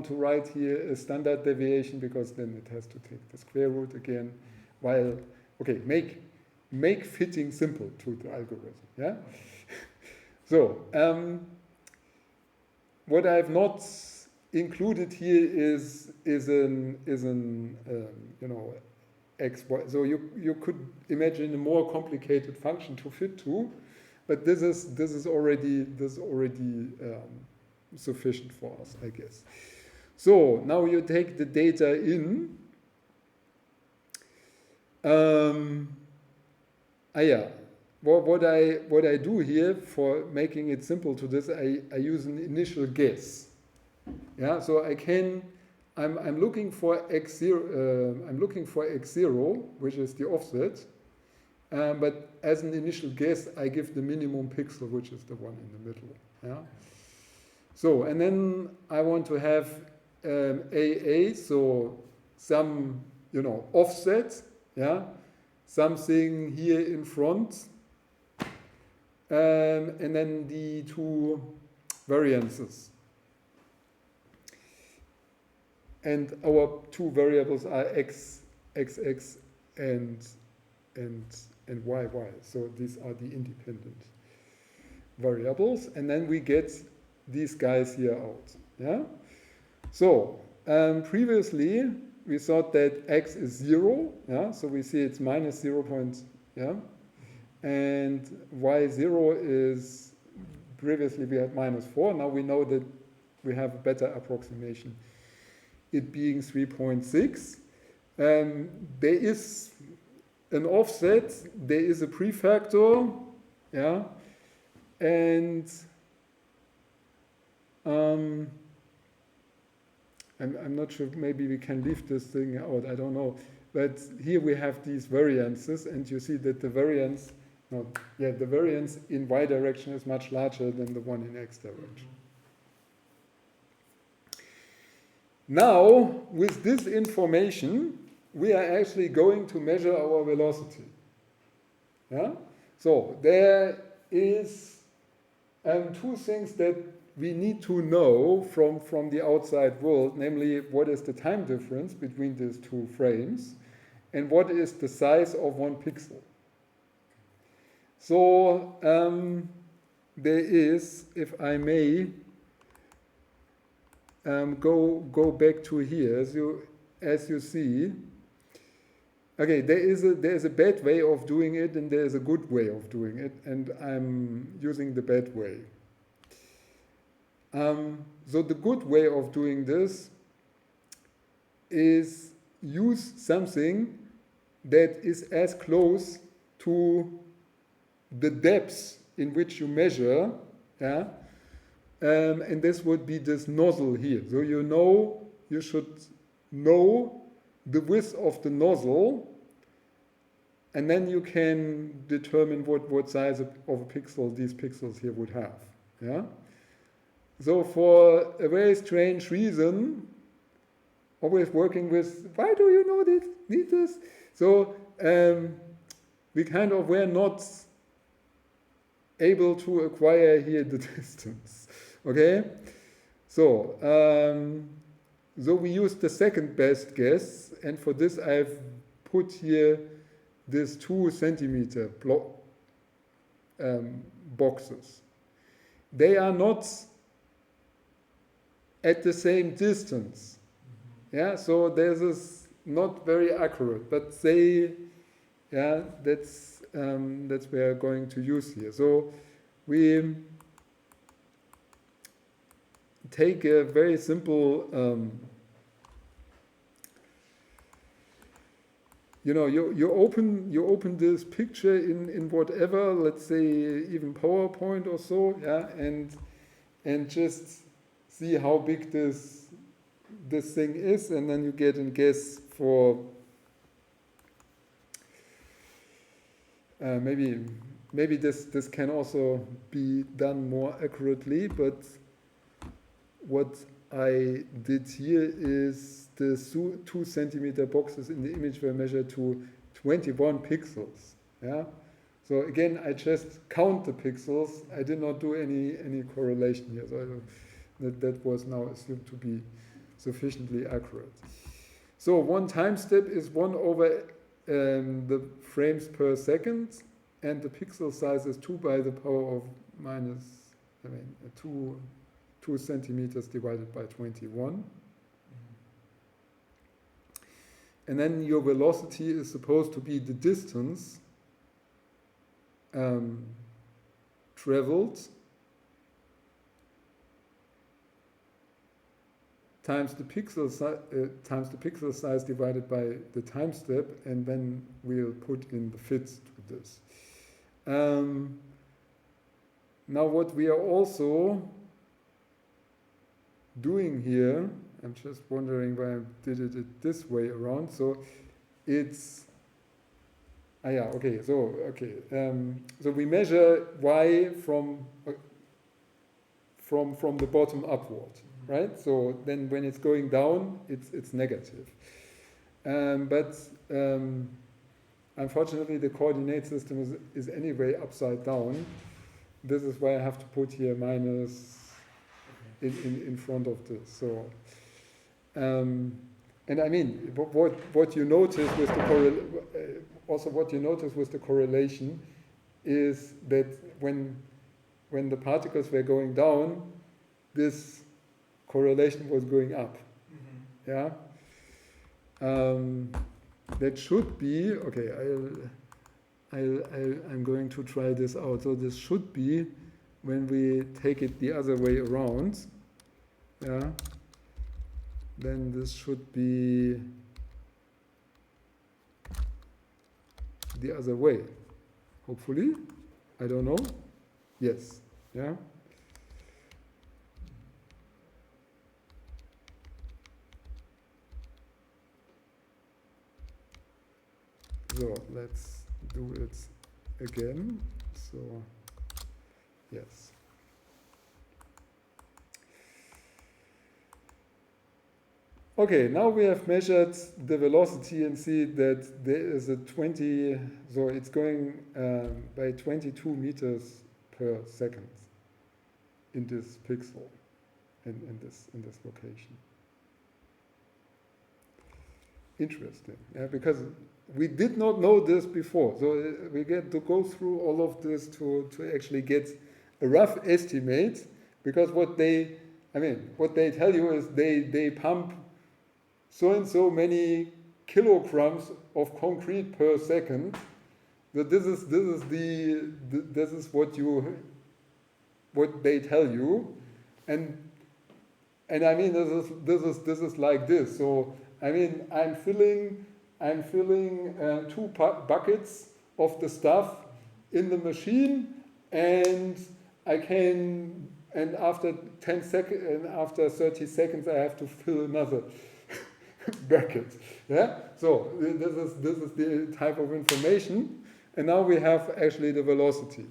to write here a standard deviation because then it has to take the square root again. While okay, make fitting simple to the algorithm. Yeah. So what I've not included here is an you know, x, y. So you could imagine a more complicated function to fit to, but this is already sufficient for us, I guess. So now you take the data in. Yeah. What I do here for making it simple to this, I use an initial guess. Yeah. So I'm looking for x0. I'm looking for x0, which is the offset. But as an initial guess, I give the minimum pixel, which is the one in the middle. Yeah. So, and then I want to have AA, so some, you know, offset, yeah, something here in front, and then the two variances. And our two variables are x, xx, and y. So these are the independent variables, and then we get these guys here out. Yeah. So previously we thought that x is 0. Yeah. So we see it's minus 0. Yeah. And y0 is, previously we had minus 4. Now we know that we have a better approximation, it being 3.6. There is an offset. There is a prefactor. Yeah. And I'm not sure, maybe we can leave this thing out, I don't know. But here we have these variances, and you see that the variance, the variance in y direction is much larger than the one in x direction. Now, with this information, we are actually going to measure our velocity. Yeah? So there is two things that we need to know from the outside world, namely what is the time difference between these two frames and what is the size of one pixel. So there is, if I may, go back to here. As you see, okay, there is a bad way of doing it, and there is a good way of doing it, and I'm using the bad way. So the good way of doing this is use something that is as close to the depths in which you measure, yeah? And this would be this nozzle here. So you should know the width of the nozzle, and then you can determine what size of a pixel these pixels here would have. Yeah. So for a very strange reason, always working with, why do you need this? So we kind of were not able to acquire here the distance. Okay, so so we used the second best guess, and for this I've put here these 2 centimeter boxes. They are not at the same distance. Yeah, so this is not very accurate, but that's we are going to use here. So we take a very simple, you open this picture in whatever, let's say even PowerPoint or so, yeah, and just see how big this thing is, and then you get a guess for maybe this can also be done more accurately, but what I did here is the 2 centimeter boxes in the image were measured to 21 pixels. Yeah. So again, I just count the pixels. I did not do any correlation here. So that was now assumed to be sufficiently accurate. So one time step is 1 over the frames per second, and the pixel size is 2 by the power of minus, 2 centimeters divided by 21. And then your velocity is supposed to be the distance traveled times the pixel size divided by the time step, and then we'll put in the fits to this. Now what we are also doing here, I'm just wondering why I did it this way around. So it's so we measure y from the bottom upward, right? So then when it's going down, it's negative. But unfortunately, the coordinate system is anyway upside down. This is why I have to put here minus in front of this. So, and I mean, what you notice with the correlation is that when the particles were going down, this correlation was going up. Yeah. That should be okay. I'm going to try this out. So this should be when we take it the other way around. Yeah. Then this should be the other way. Hopefully. I don't know. Yes. Yeah. So let's do it again. So yes. Okay, now we have measured the velocity and see that there is a 20, so it's going by 22 meters per second in this pixel, in this location. Interesting, yeah, because we did not know this before, so we get to go through all of this to actually get a rough estimate, because what they I mean, what they tell you is they pump so and so many kilograms of concrete per second. That this is what they tell you, and I mean this is like this. So I mean I'm filling 2 buckets of the stuff in the machine, and after 10 seconds and after 30 seconds I have to fill another bucket. Yeah. So this is the type of information, and now we have actually the velocity.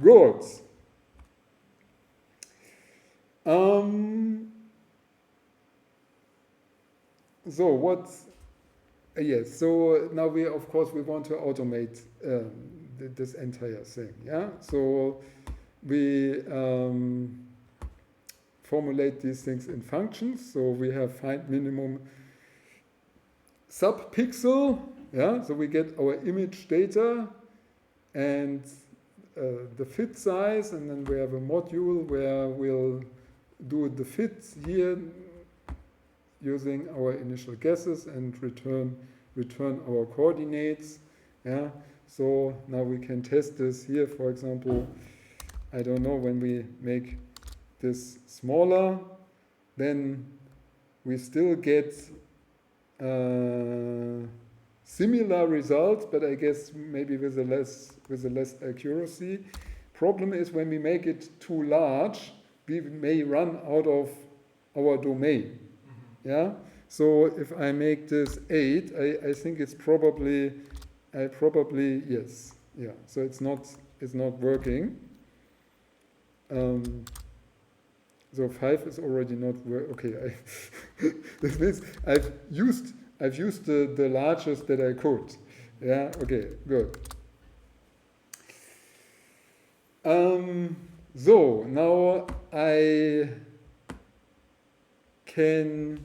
Good. So what's yes? So now we want to automate this entire thing. Yeah. So we formulate these things in functions. So we have find minimum subpixel. Yeah. So we get our image data and the fit size, and then we have a module where we'll do the fit here using our initial guesses and return our coordinates. Yeah. So now we can test this here. For example, I don't know, when we make this smaller, then we still get similar results, but I guess maybe with a less accuracy. Problem is when we make it too large, we may run out of our domain. Yeah. So if I make this 8, I think it's probably yes. Yeah. So it's not working. So 5 is already not working. Okay. This means I've used the largest that I could. Yeah. Okay. Good. So now I can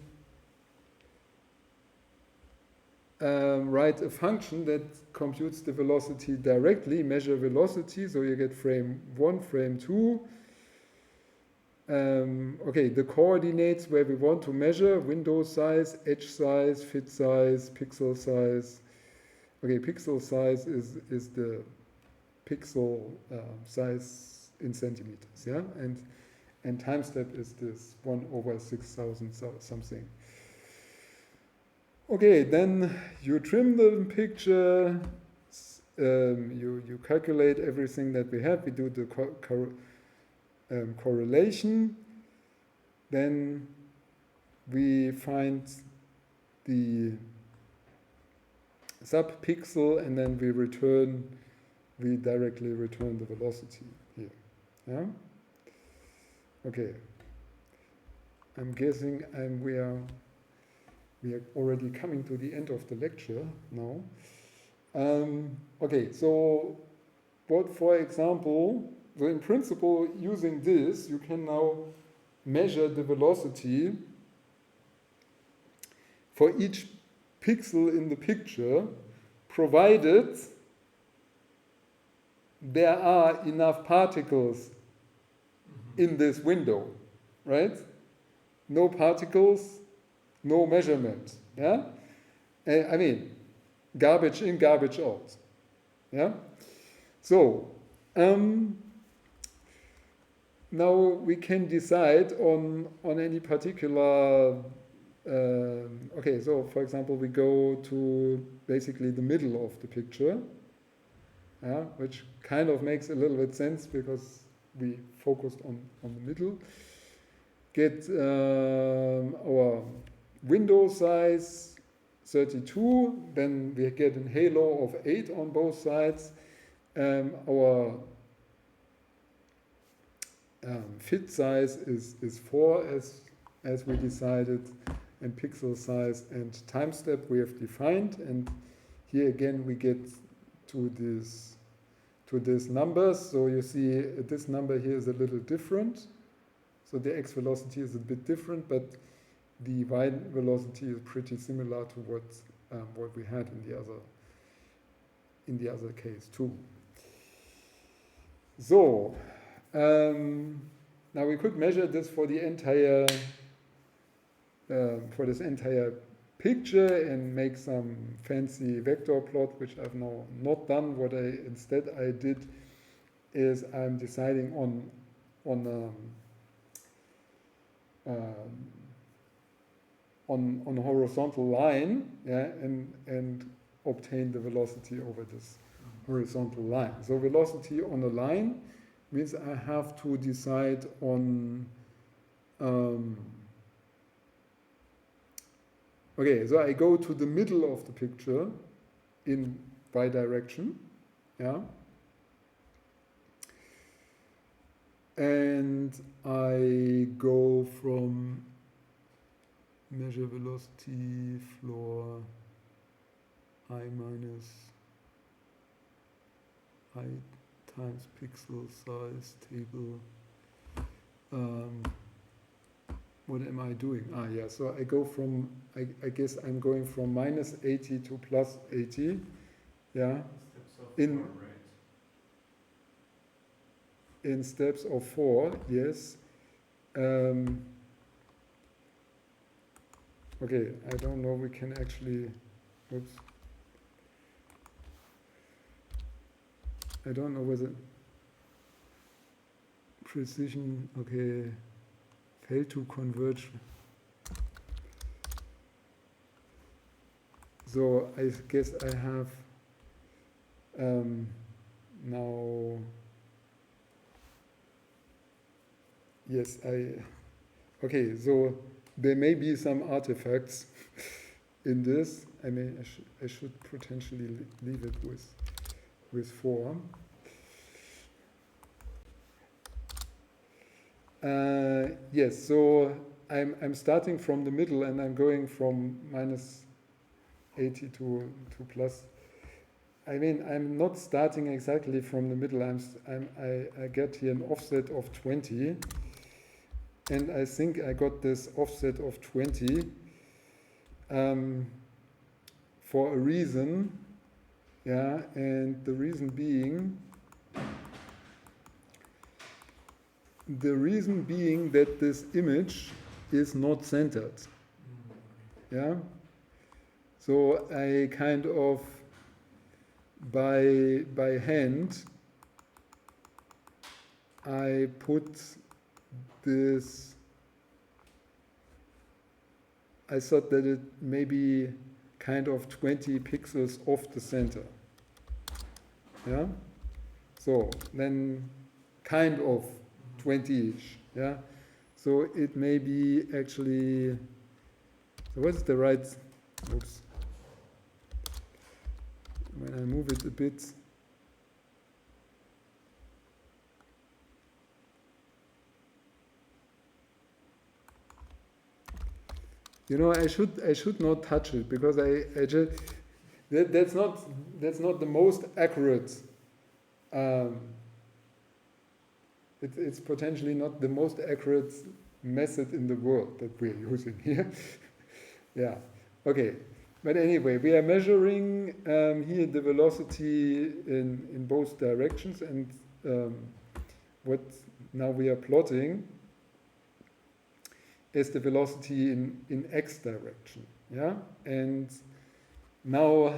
write a function that computes the velocity directly, measure velocity. So you get frame 1, frame 2. Okay, the coordinates where we want to measure: window size, edge size, fit size, pixel size. Okay, pixel size is the pixel size in centimeters, yeah, and time step is this 1/6000 something. Okay, then you trim the picture, you calculate everything that we have, we do the correlation, then we find the subpixel, and then we directly return the velocity here. Yeah? Okay. I'm guessing we are already coming to the end of the lecture now. Okay, so for example, so in principle, using this, you can now measure the velocity for each pixel in the picture, provided there are enough particles in this window, right? No particles, no measurement. Yeah, I mean, garbage in, garbage out. Yeah. So now we can decide on any particular. Okay, so for example, we go to basically the middle of the picture, yeah, which kind of makes a little bit sense because we focused on the middle. Get our window size 32, then we get a halo of 8 on both sides. Our fit size is 4 as we decided, and pixel size and time step we have defined, and here again we get to this numbers. So you see this number here is a little different. So the x velocity is a bit different, but the y velocity is pretty similar to what we had in the other case too. So now we could measure this for the entire, for this entire picture and make some fancy vector plot, which I've now not done. What instead I did is I'm deciding on a horizontal line, yeah, and obtain the velocity over this horizontal line. So velocity on a line means I have to decide on okay, so I go to the middle of the picture in y direction, yeah, and I go from measure velocity floor I minus I times pixel size table. What am I doing? Ah, yeah, so I go from, I guess I'm going from minus 80 to plus 80, yeah, in steps of 4, yes. Okay, I don't know, we can actually, oops. I don't know whether precision, okay, fail to converge. So I guess I have now, yes, okay, so there may be some artifacts in this. I mean, I should potentially leave it with 4. Yes, so I'm starting from the middle and I'm going from minus 80 to plus. I mean, I'm not starting exactly from the middle. I get here an offset of 20, and I think I got this offset of 20 for a reason. Yeah, and the reason being that this image is not centered. Yeah, so I kind of by hand I put this. I thought that it may be kind of 20 pixels off the center. Yeah, so then kind of 20-ish. Yeah, so it may be actually. So what's the right? Oops. When I move it a bit. You know, I should not touch it because I just that's not the most accurate. It's potentially not the most accurate method in the world that we're using here. Yeah. Okay. But anyway, we are measuring here the velocity in both directions, and what now we are plotting is the velocity in x direction. Yeah, and now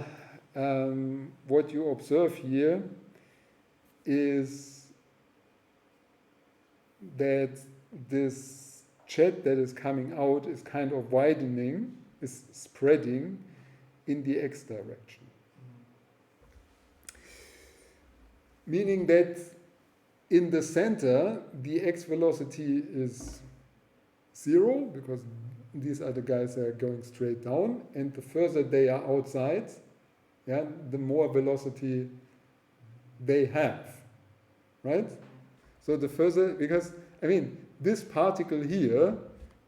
what you observe here is that this jet that is coming out is kind of widening, is spreading in the x direction. Meaning that in the center, the x velocity is 0, because these are the guys that are going straight down, and the further they are outside, yeah, the more velocity they have, right? So the further, because, I mean, this particle here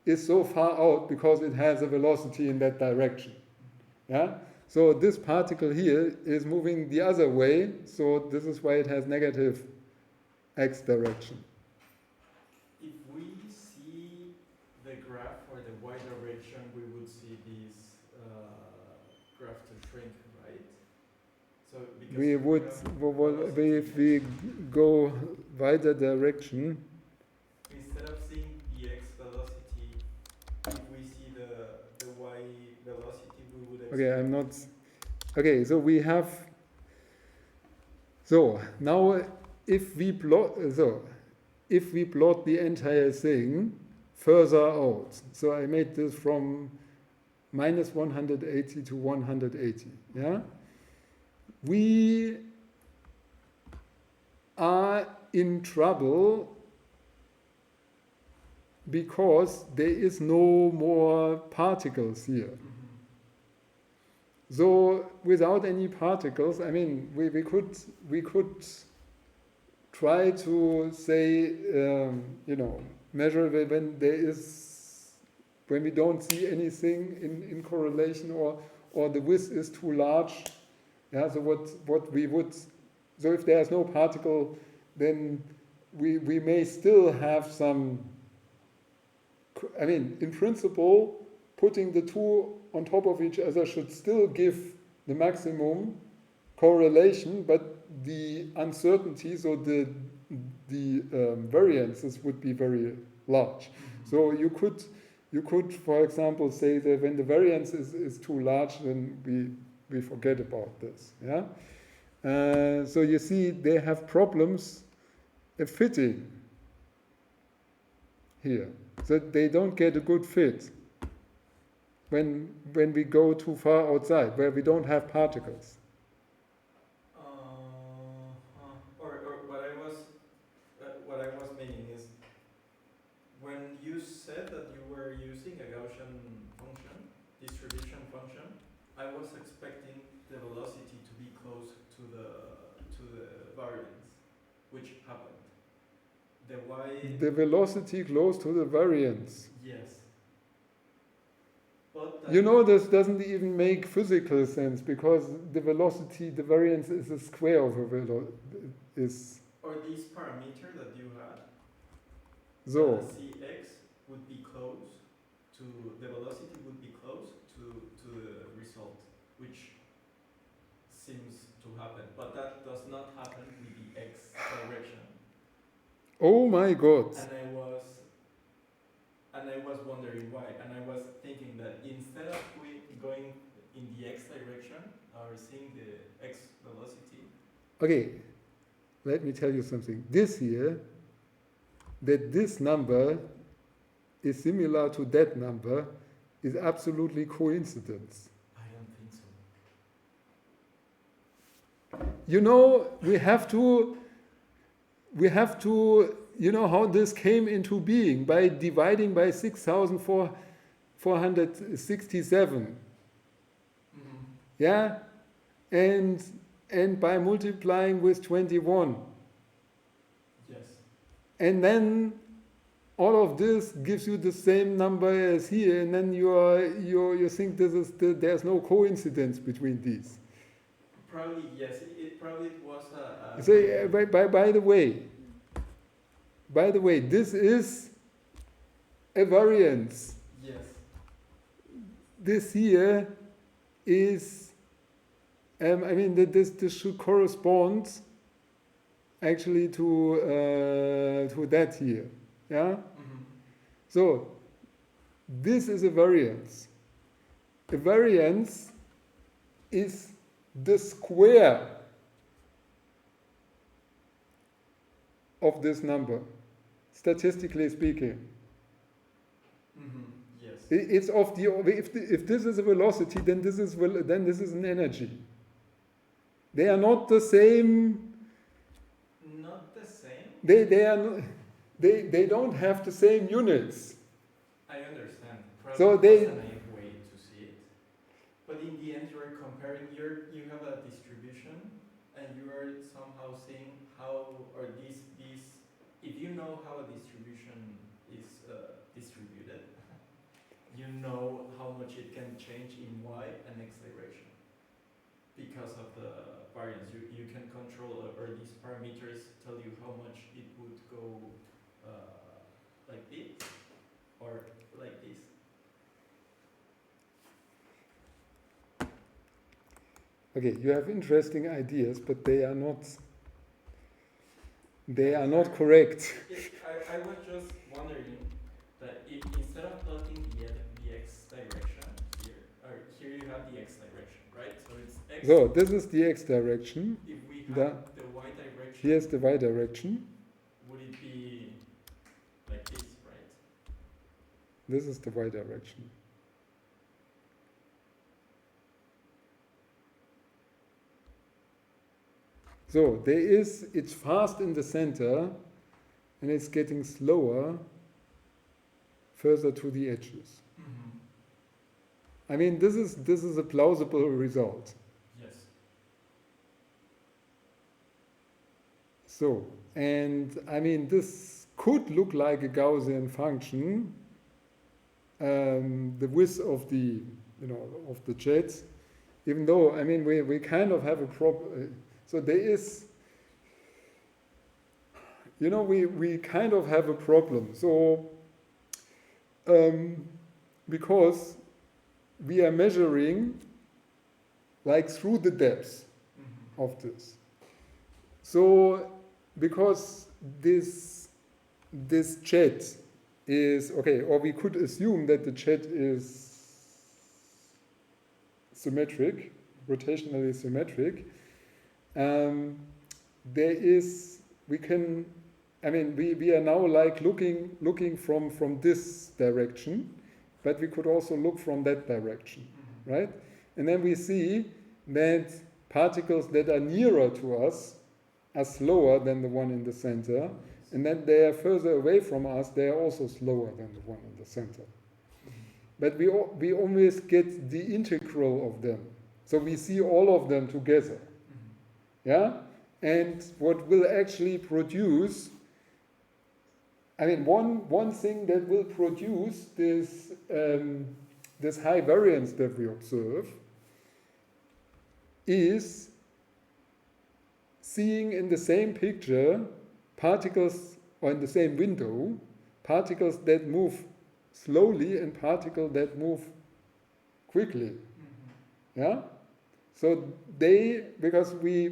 is so far out because it has a velocity in that direction, yeah? So this particle here is moving the other way, so this is why it has negative x direction. If we see the graph for the y direction, we would see this graph to shrink, right? So because we would, if we go wider direction. Instead Okay, I'm not. Okay, so we have. So now, if we plot, the entire thing further out, so I made this from minus 180 to 180. Yeah, we are in trouble because there is no more particles here. So without any particles, I mean, we could try to say, measure when when we don't see anything in correlation, or the width is too large. Yeah. So what we would, so if there's no particle, then we may still have some. I mean, in principle, putting the two on top of each other should still give the maximum correlation, but the uncertainties or the variances would be very large. So you could, for example, say that when the variance is too large, then we forget about this. Yeah. So you see, they have problems fitting here. So they don't get a good fit when we go too far outside, where we don't have particles. Or what I was meaning is, when you said that you were using a Gaussian function, distribution function, I was expecting the velocity to be close to the variance, which happened. The velocity close to the variance. Yes. You know, this doesn't even make physical sense, because the velocity, the variance is a square of a velocity. Or this parameter that you had, so Cx would be close to, the velocity would be close to the result, which seems to happen. But that does not happen with the x direction. Oh my God. And I was wondering why. And I was thinking that instead of going in the x direction, or seeing the x velocity. Okay, let me tell you something. This here, that this number is similar to that number, is absolutely coincidence. I don't think so. You know, we have to, you know how this came into being, by dividing by 6,467. Yeah? And by multiplying with 21. Yes. And then all of this gives you the same number as here, and then you think there's no coincidence between these. Probably yes. It probably was a So by the way, this is a variance. Yes. This here is, this should correspond actually to that here. Yeah. So this is a variance. A variance is the square of this number, statistically speaking. Yes. It's of the, if this is a velocity, then this is an energy. They are not the same. Not the same. They don't have the same units. I understand. Probably So was a naive way to see it. But in the end, you are comparing. You have a distribution, and you are somehow seeing how, or this. If you know how a distribution is distributed, you know how much it can change in y and x direction because of the variance. You can control, or these parameters tell you how much it would go like this or like this. Okay, you have interesting ideas, but they are not correct. I was just wondering that if instead of plotting the x direction here, or here you have the x direction, right? So it's x. So this is the x direction. If we have the y direction, here's the y direction. would it be like this, right? This is the y direction. So it's fast in the center, and it's getting slower further to the edges. Mm-hmm. I mean, this is a plausible result. Yes. So, and I mean, this could look like a Gaussian function. The width of the, of the jets, even though, I mean, we kind of have a problem. So there is, we kind of have a problem. So, because we are measuring like through the depths of this. So, because this jet is, okay, or we could assume that the jet is symmetric, rotationally symmetric. We are now like looking from this direction, but we could also look from that direction, right? And then we see that particles that are nearer to us are slower than the one in the center, and that they are further away from us, they are also slower than the one in the center. But we always get the integral of them. So we see all of them together. Yeah? And what will actually produce, I mean, one thing that will produce this high variance that we observe is seeing in the same picture particles, or in the same window, particles that move slowly and particles that move quickly. Yeah? So because we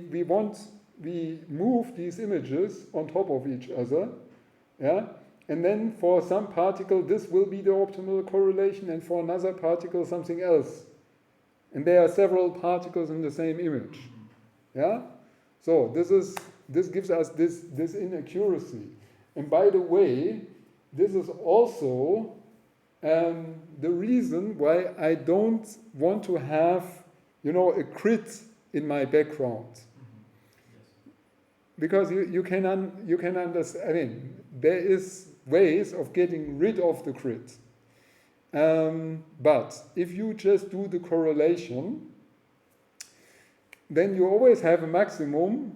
move these images on top of each other, yeah? And then for some particle this will be the optimal correlation, and for another particle something else. And there are several particles in the same image. Yeah? So this gives us this inaccuracy. And by the way, this is also the reason why I don't want to have, a crit in my background. Because you can understand, I mean, there is ways of getting rid of the crit. But if you just do the correlation, then you always have a maximum.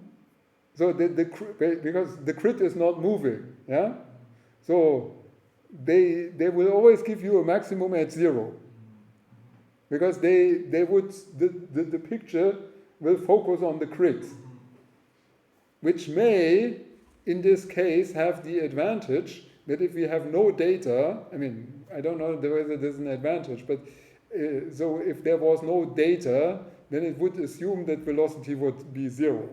So because the crit is not moving, yeah. So they will always give you a maximum at 0, because the picture will focus on the crit, which may, in this case, have the advantage that if we have no data, I mean, I don't know whether there's an advantage, but so if there was no data, then it would assume that velocity would be 0.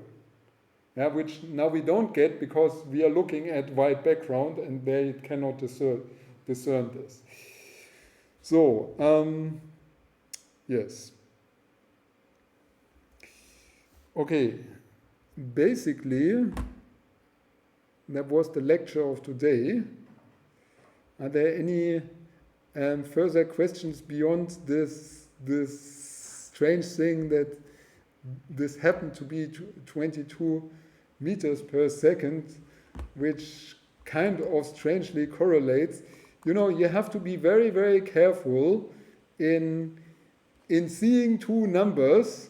Yeah, which now we don't get because we are looking at white background and they cannot discern this. So, yes. Okay, basically, that was the lecture of today. Are there any further questions beyond this strange thing that this happened to be 22 meters per second, which kind of strangely correlates? You have to be very, very careful in seeing two numbers,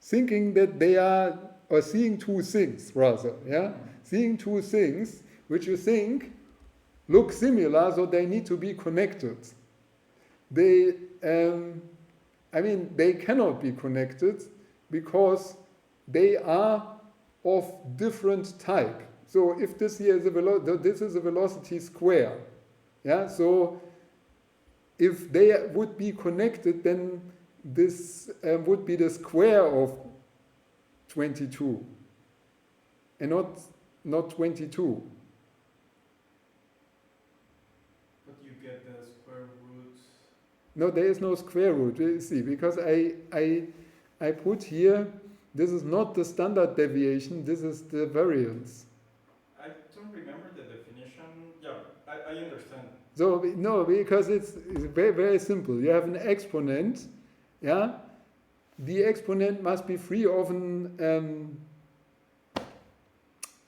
thinking that they are, or seeing two things rather, yeah? Seeing two things which you think look similar, so they need to be connected. They cannot be connected because they are of different type. So if this here is this is a velocity square, yeah. So if they would be connected, then this would be the square of 22, and not 22. But you get the square root No, there is no square root. You see, because I put here, this is not the standard deviation, this is the variance. I don't remember the definition. Yeah, I understand. So, no, because it's very, very simple. You have an exponent, yeah? The exponent must be free of an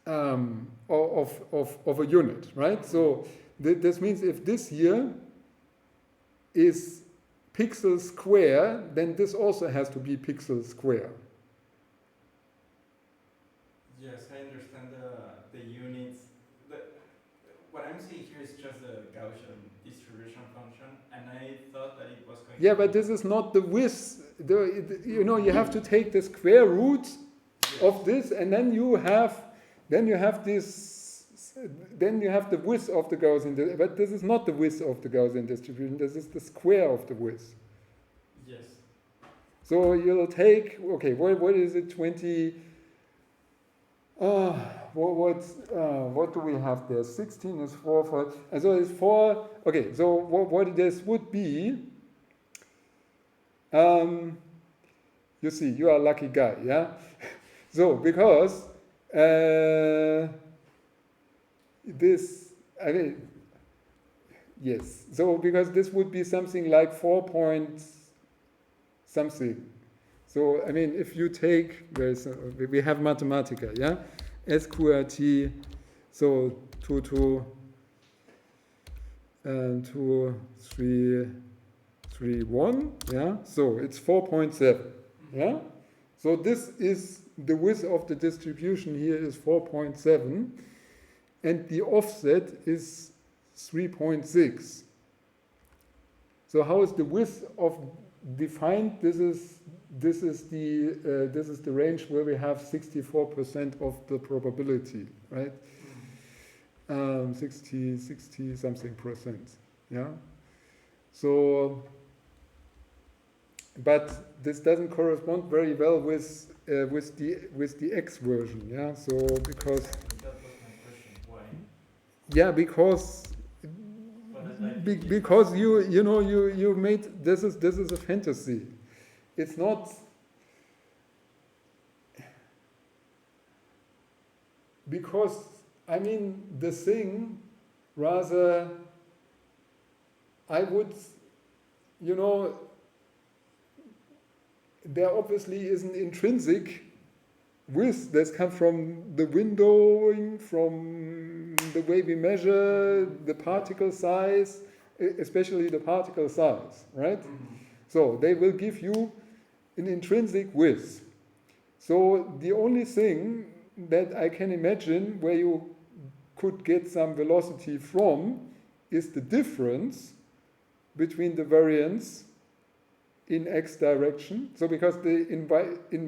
of a unit, right? So this means if this here is pixel square, then this also has to be pixel square. Yes, I understand the units. What I'm seeing here is just the Gaussian distribution function, and I thought that it was going Yeah, to but be this is not the width. You know, you have to take the square root of this, and then you have this. Then you have the width of the Gaussian, but this is not the width of the Gaussian distribution. This is the square of the width. Yes. So you'll take, okay, what is it? 20. What do we have there? 16 is 4. So it's 4. Okay, so what this would be. You see, you are a lucky guy, yeah. So because this, I mean, yes. So because this would be something like 4 point something. So I mean, if you take, we have Mathematica, yeah, SQRT, so 2, 3, 1, yeah. So it's 4.7, yeah. So this is the width of the distribution here is 4.7, and the offset is 3.6. So how is the width of defined? This is the range where we have 64% of the probability, right? 60 something percent, yeah. So, but this doesn't correspond very well with the X version, yeah. So because That was my question. Why? yeah, because you made this is a fantasy. It's not because I mean the thing rather I would there obviously is an intrinsic width that's come from the windowing, from the way we measure the particle size, especially the particle size, right? Mm-hmm. So they will give you an intrinsic width. So the only thing that I can imagine where you could get some velocity from is the difference between the variance in x direction. So because in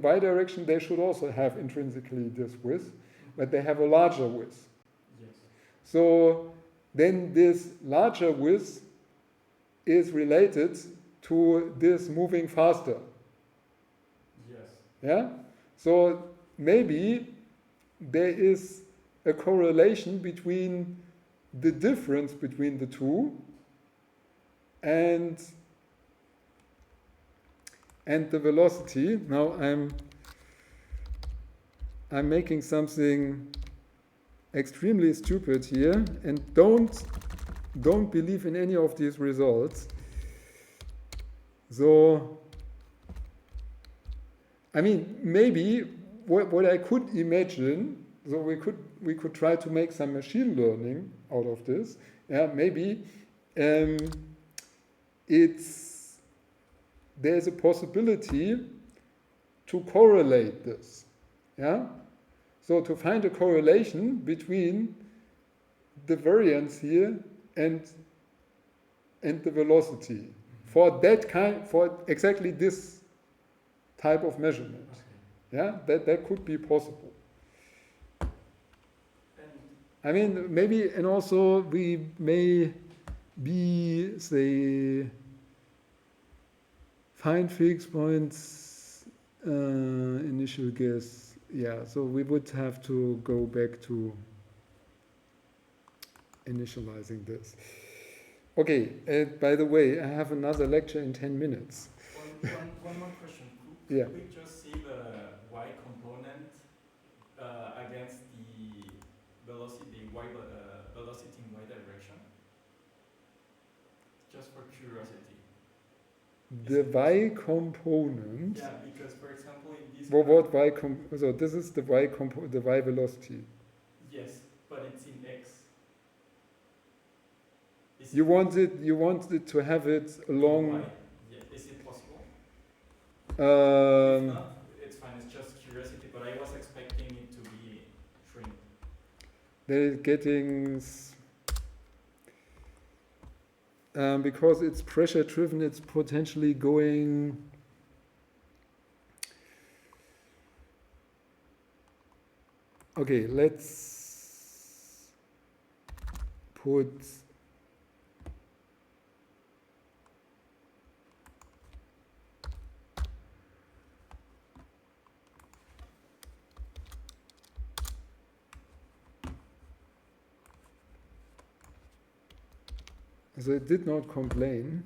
y direction they should also have intrinsically this width, but they have a larger width. Yes. So then this larger width is related to this moving faster. Yes. Yeah? So maybe there is a correlation between the difference between the two and the velocity. Now I'm making something extremely stupid here, and don't believe in any of these results. So I mean, maybe what I could imagine, so we could try to make some machine learning out of this. Yeah, maybe there's a possibility to correlate this. Yeah, so to find a correlation between the variance here and the velocity for exactly this type of measurement. Yeah, that could be possible. I mean, maybe, and also we may be, say, find fixed points, initial guess. Yeah, so we would have to go back to initializing this. Okay, by the way, I have another lecture in 10 minutes. One more question. Yeah. Could we just see the y component against the velocity velocity in y direction? Just for curiosity. The y component. Yeah, because for example in this. What y so this is the the y velocity. Yes, but it's in x. You wanted to have it along. Yeah. Is it possible? If Um, not, it's fine. It's just curiosity. But I was expecting it to be shrink. they're getting. Because it's pressure driven, it's potentially going. Okay, let's put. So it did not complain.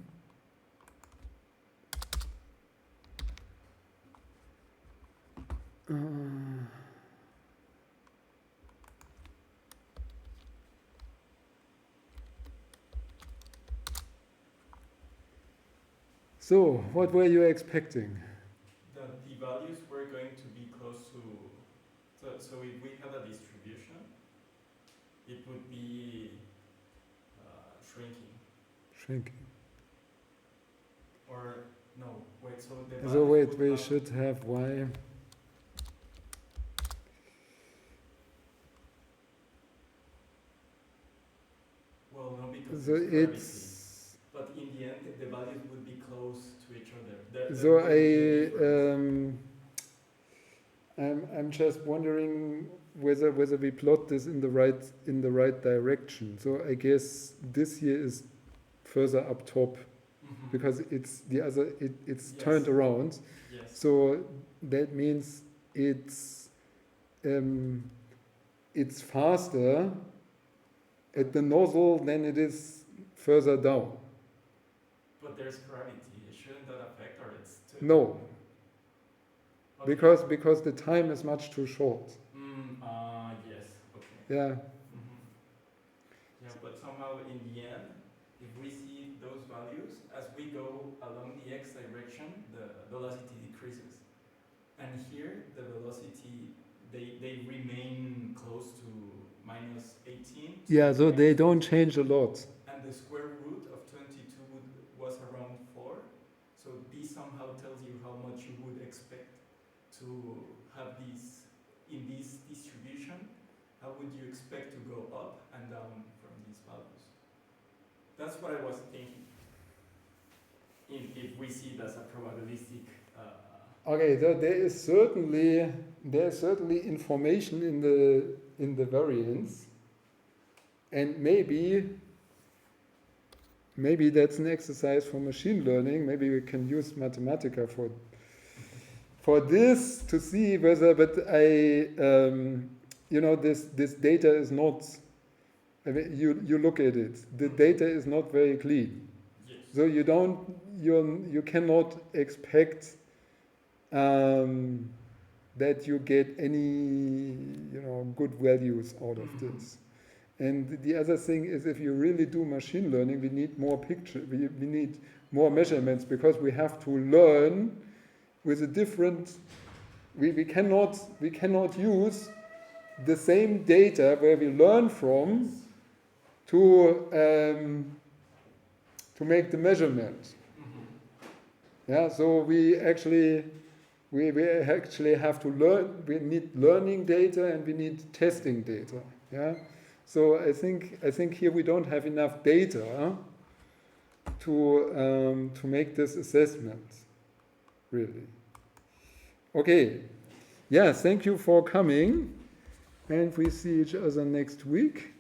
So, what were you expecting? That the values were going to be close to. So if we had a distribution, it would be shrinking. Shrinking. Or no, wait. So the. So wait, we should have y. Well, no, because So it's gravity. it's. But in the end, the values would be close to each other. So I'm just wondering whether we plot this in the right direction. So I guess this here is further up top because it's the other it's Yes. turned around. Yes. So that means it's faster at the nozzle than it is further down. But there's gravity. Shouldn't that affect, or it's too? No, Okay. because the time is much too short. Yes. Okay. Yeah. Yeah, but somehow in the end, if we see those values, as we go along the x direction, the velocity decreases. And here, the velocity, they remain close to minus 18. Yeah, so they don't change a lot. And the square root of 22 was around 4. So this somehow tells you how much you would expect to have this in this distribution. How would you expect to go up and down from these values? That's what I was thinking. If we see it as a probabilistic. Okay, so there is certainly information in the variance, and maybe that's an exercise for machine learning. Maybe we can use Mathematica for this to see whether. But this data is not. I mean, you look at it. The data is not very clean. Yes. So you cannot expect that you get any good values out of this. And the other thing is, if you really do machine learning, we need more we need more measurements, because we have to learn with a different. We cannot use the same data where we learn from to make the measurement. Yeah, so we actually have to learn. We need learning data and we need testing data. Yeah, so I think here we don't have enough data to make this assessment, really. Okay, yeah, thank you for coming, and we see each other next week.